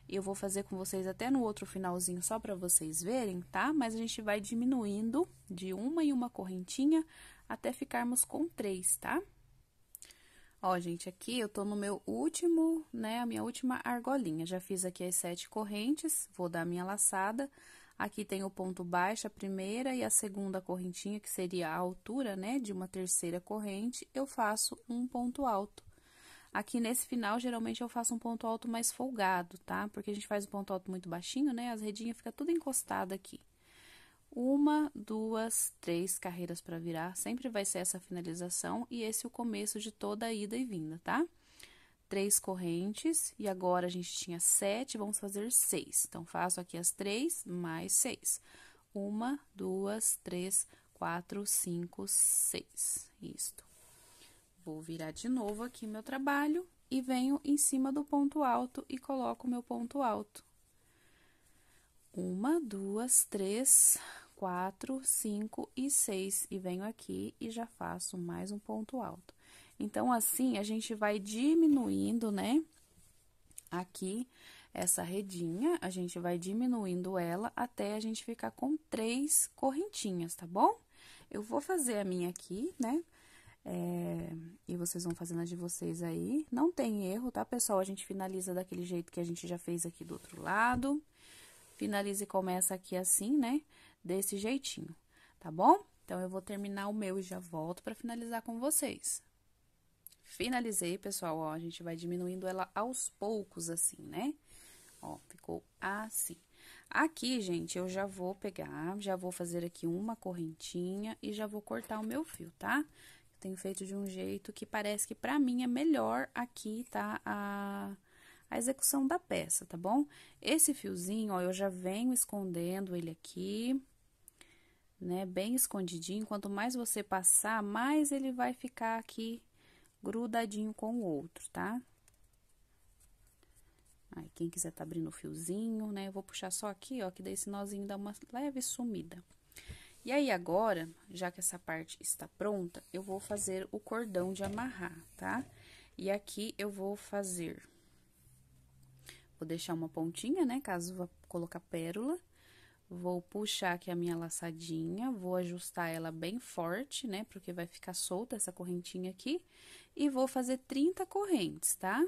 Eu vou fazer com vocês até no outro finalzinho, só pra vocês verem, tá? Mas a gente vai diminuindo de uma em uma correntinha até ficarmos com 3, tá? Ó, gente, aqui eu tô no meu último, né, a minha última argolinha. Já fiz aqui as 7 correntes, vou dar a minha laçada. Aqui tem o ponto baixo, a primeira e a segunda correntinha, que seria a altura, né, de uma terceira corrente, eu faço um ponto alto. Aqui nesse final, geralmente, eu faço um ponto alto mais folgado, tá? Porque a gente faz um ponto alto muito baixinho, né? As redinhas ficam tudo encostada aqui. 1, 2, 3 carreiras para virar, sempre vai ser essa finalização e esse é o começo de toda a ida e vinda, tá? 3 correntes, e agora a gente tinha 7, vamos fazer 6. Então, faço aqui as 3 mais 6. 1, 2, 3, 4, 5, 6. Isto. Vou virar de novo aqui meu trabalho e venho em cima do ponto alto e coloco o meu ponto alto. 1, 2, 3, 4, 5 e 6. E venho aqui e já faço mais um ponto alto. Então, assim, a gente vai diminuindo, né? Aqui, essa redinha, a gente vai diminuindo ela até a gente ficar com 3 correntinhas, tá bom? Eu vou fazer a minha aqui, né? E vocês vão fazendo a de vocês aí. Não tem erro, tá, pessoal? A gente finaliza daquele jeito que a gente já fez aqui do outro lado. Finaliza e começa aqui assim, né? Desse jeitinho, tá bom? Então, eu vou terminar o meu e já volto pra finalizar com vocês. Finalizei, pessoal, ó, a gente vai diminuindo ela aos poucos, assim, né? Ó, ficou assim. Aqui, gente, eu já vou pegar, já vou fazer aqui uma correntinha e já vou cortar o meu fio, tá? Tenho feito de um jeito que parece que pra mim é melhor aqui, tá? A execução da peça, tá bom? Esse fiozinho, ó, eu já venho escondendo ele aqui, né? Bem escondidinho. Quanto mais você passar, mais ele vai ficar aqui grudadinho com o outro, tá? Aí, quem quiser tá abrindo o fiozinho, né? Eu vou puxar só aqui, ó, que daí esse nozinho dá uma leve sumida. E aí, agora, já que essa parte está pronta, eu vou fazer o cordão de amarrar, tá? E aqui, eu vou fazer vou deixar uma pontinha, né, caso vá colocar pérola. Vou puxar aqui a minha laçadinha, vou ajustar ela bem forte, né, porque vai ficar solta essa correntinha aqui. E vou fazer 30 correntes, tá?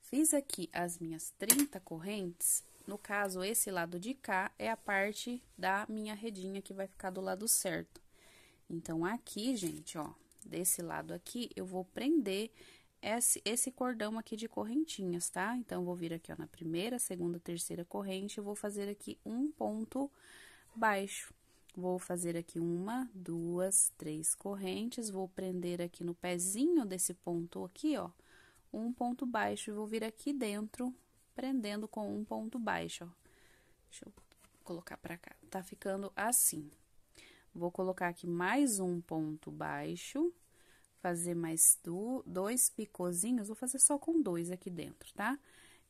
Fiz aqui as minhas 30 correntes, no caso, esse lado de cá é a parte da minha redinha que vai ficar do lado certo. Então, aqui, gente, ó, desse lado aqui, eu vou prender esse cordão aqui de correntinhas, tá? Então, eu vou vir aqui, ó, na primeira, segunda, terceira corrente, eu vou fazer aqui um ponto baixo. Vou fazer aqui uma, duas, três correntes, vou prender aqui no pezinho desse ponto aqui, ó, um ponto baixo, e vou vir aqui dentro, prendendo com um ponto baixo, ó. Deixa eu colocar pra cá, tá ficando assim. Vou colocar aqui mais um ponto baixo, fazer mais dois picôzinhos, vou fazer só com dois aqui dentro, tá?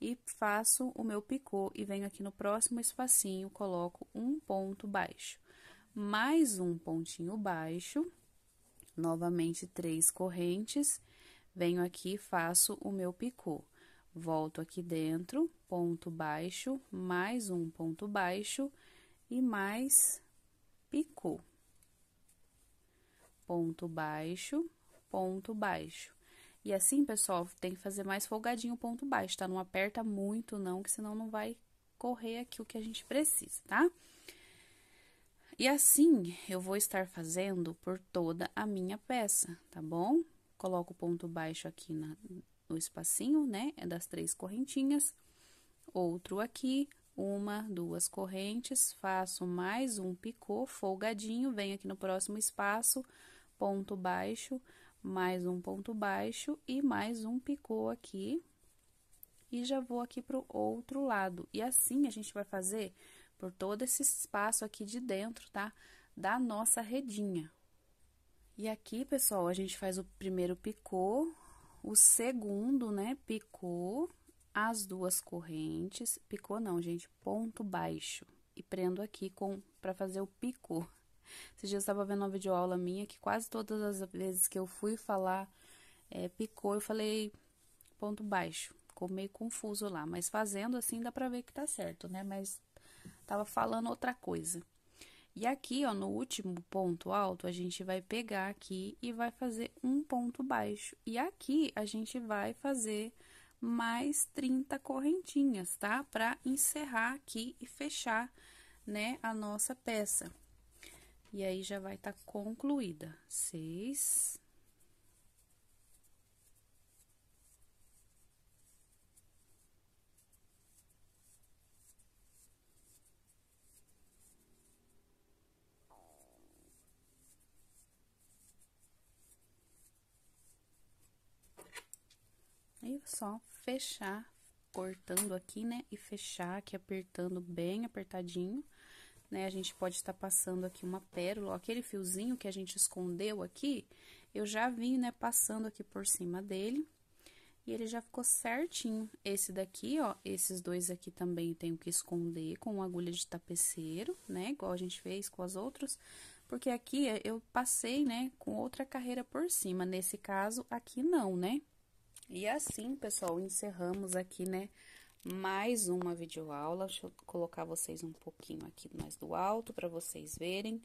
E faço o meu picô e venho aqui no próximo espacinho, coloco um ponto baixo. Mais um pontinho baixo, novamente 3 correntes, venho aqui, faço o meu picô. Volto aqui dentro, ponto baixo, mais um ponto baixo e mais picô. Ponto baixo, ponto baixo. E assim, pessoal, tem que fazer mais folgadinho o ponto baixo, tá? Não aperta muito, não, que senão não vai correr aqui o que a gente precisa, tá? E assim, eu vou estar fazendo por toda a minha peça, tá bom? Coloco o ponto baixo aqui no espacinho, né? É das 3 correntinhas. Outro aqui, uma, duas correntes, faço mais um picô folgadinho, venho aqui no próximo espaço, ponto baixo, mais um ponto baixo e mais um picô aqui. E já vou aqui pro outro lado. E assim, a gente vai fazer por todo esse espaço aqui de dentro, tá? Da nossa redinha. E aqui, pessoal, a gente faz o primeiro picô, o segundo, né, picô, as 2 correntes, picô não, gente, ponto baixo, e prendo aqui pra fazer o picô. Esses dias eu estava vendo uma videoaula minha que quase todas as vezes que eu fui falar picô, eu falei ponto baixo, ficou meio confuso lá, mas fazendo assim dá pra ver que tá certo, né, mas tava falando outra coisa. E aqui, ó, no último ponto alto, a gente vai pegar aqui e vai fazer um ponto baixo. E aqui, a gente vai fazer mais 30 correntinhas, tá? Pra encerrar aqui e fechar, né, a nossa peça. E aí, já vai tá concluída. 6... Aí, só fechar, cortando aqui, né, e fechar aqui, apertando bem apertadinho, né, a gente pode estar passando aqui uma pérola, ó, aquele fiozinho que a gente escondeu aqui, eu já vim, né, passando aqui por cima dele, e ele já ficou certinho. Esse daqui, ó, esses 2 aqui também tenho que esconder com agulha de tapeceiro, né, igual a gente fez com as outras, porque aqui eu passei, né, com outra carreira por cima, nesse caso, aqui não, né. E assim, pessoal, encerramos aqui, né, mais uma videoaula. Deixa eu colocar vocês um pouquinho aqui mais do alto para vocês verem.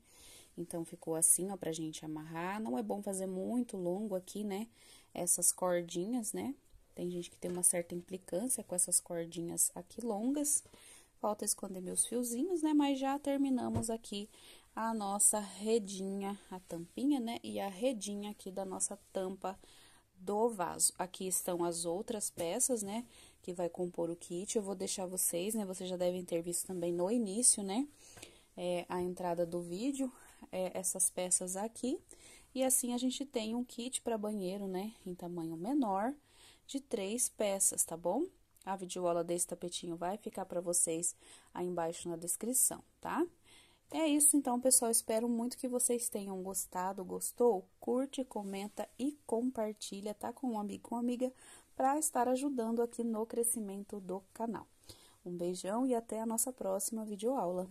Então, ficou assim, ó, pra gente amarrar. Não é bom fazer muito longo aqui, né, essas cordinhas, né. Tem gente que tem uma certa implicância com essas cordinhas aqui longas. Falta esconder meus fiozinhos, né, mas já terminamos aqui a nossa redinha, a tampinha, né, e a redinha aqui da nossa tampa do vaso. Aqui estão as outras peças, né, que vai compor o kit. Eu vou deixar vocês, né, vocês já devem ter visto também no início, né, a entrada do vídeo, essas peças aqui. E assim, a gente tem um kit para banheiro, né, em tamanho menor, de 3 peças, tá bom? A videoaula desse tapetinho vai ficar para vocês aí embaixo na descrição, tá? É isso então, pessoal. Espero muito que vocês tenham gostado. Gostou? Curte, comenta e compartilha, tá? Com um amigo, com uma amiga, para estar ajudando aqui no crescimento do canal. Um beijão e até a nossa próxima videoaula.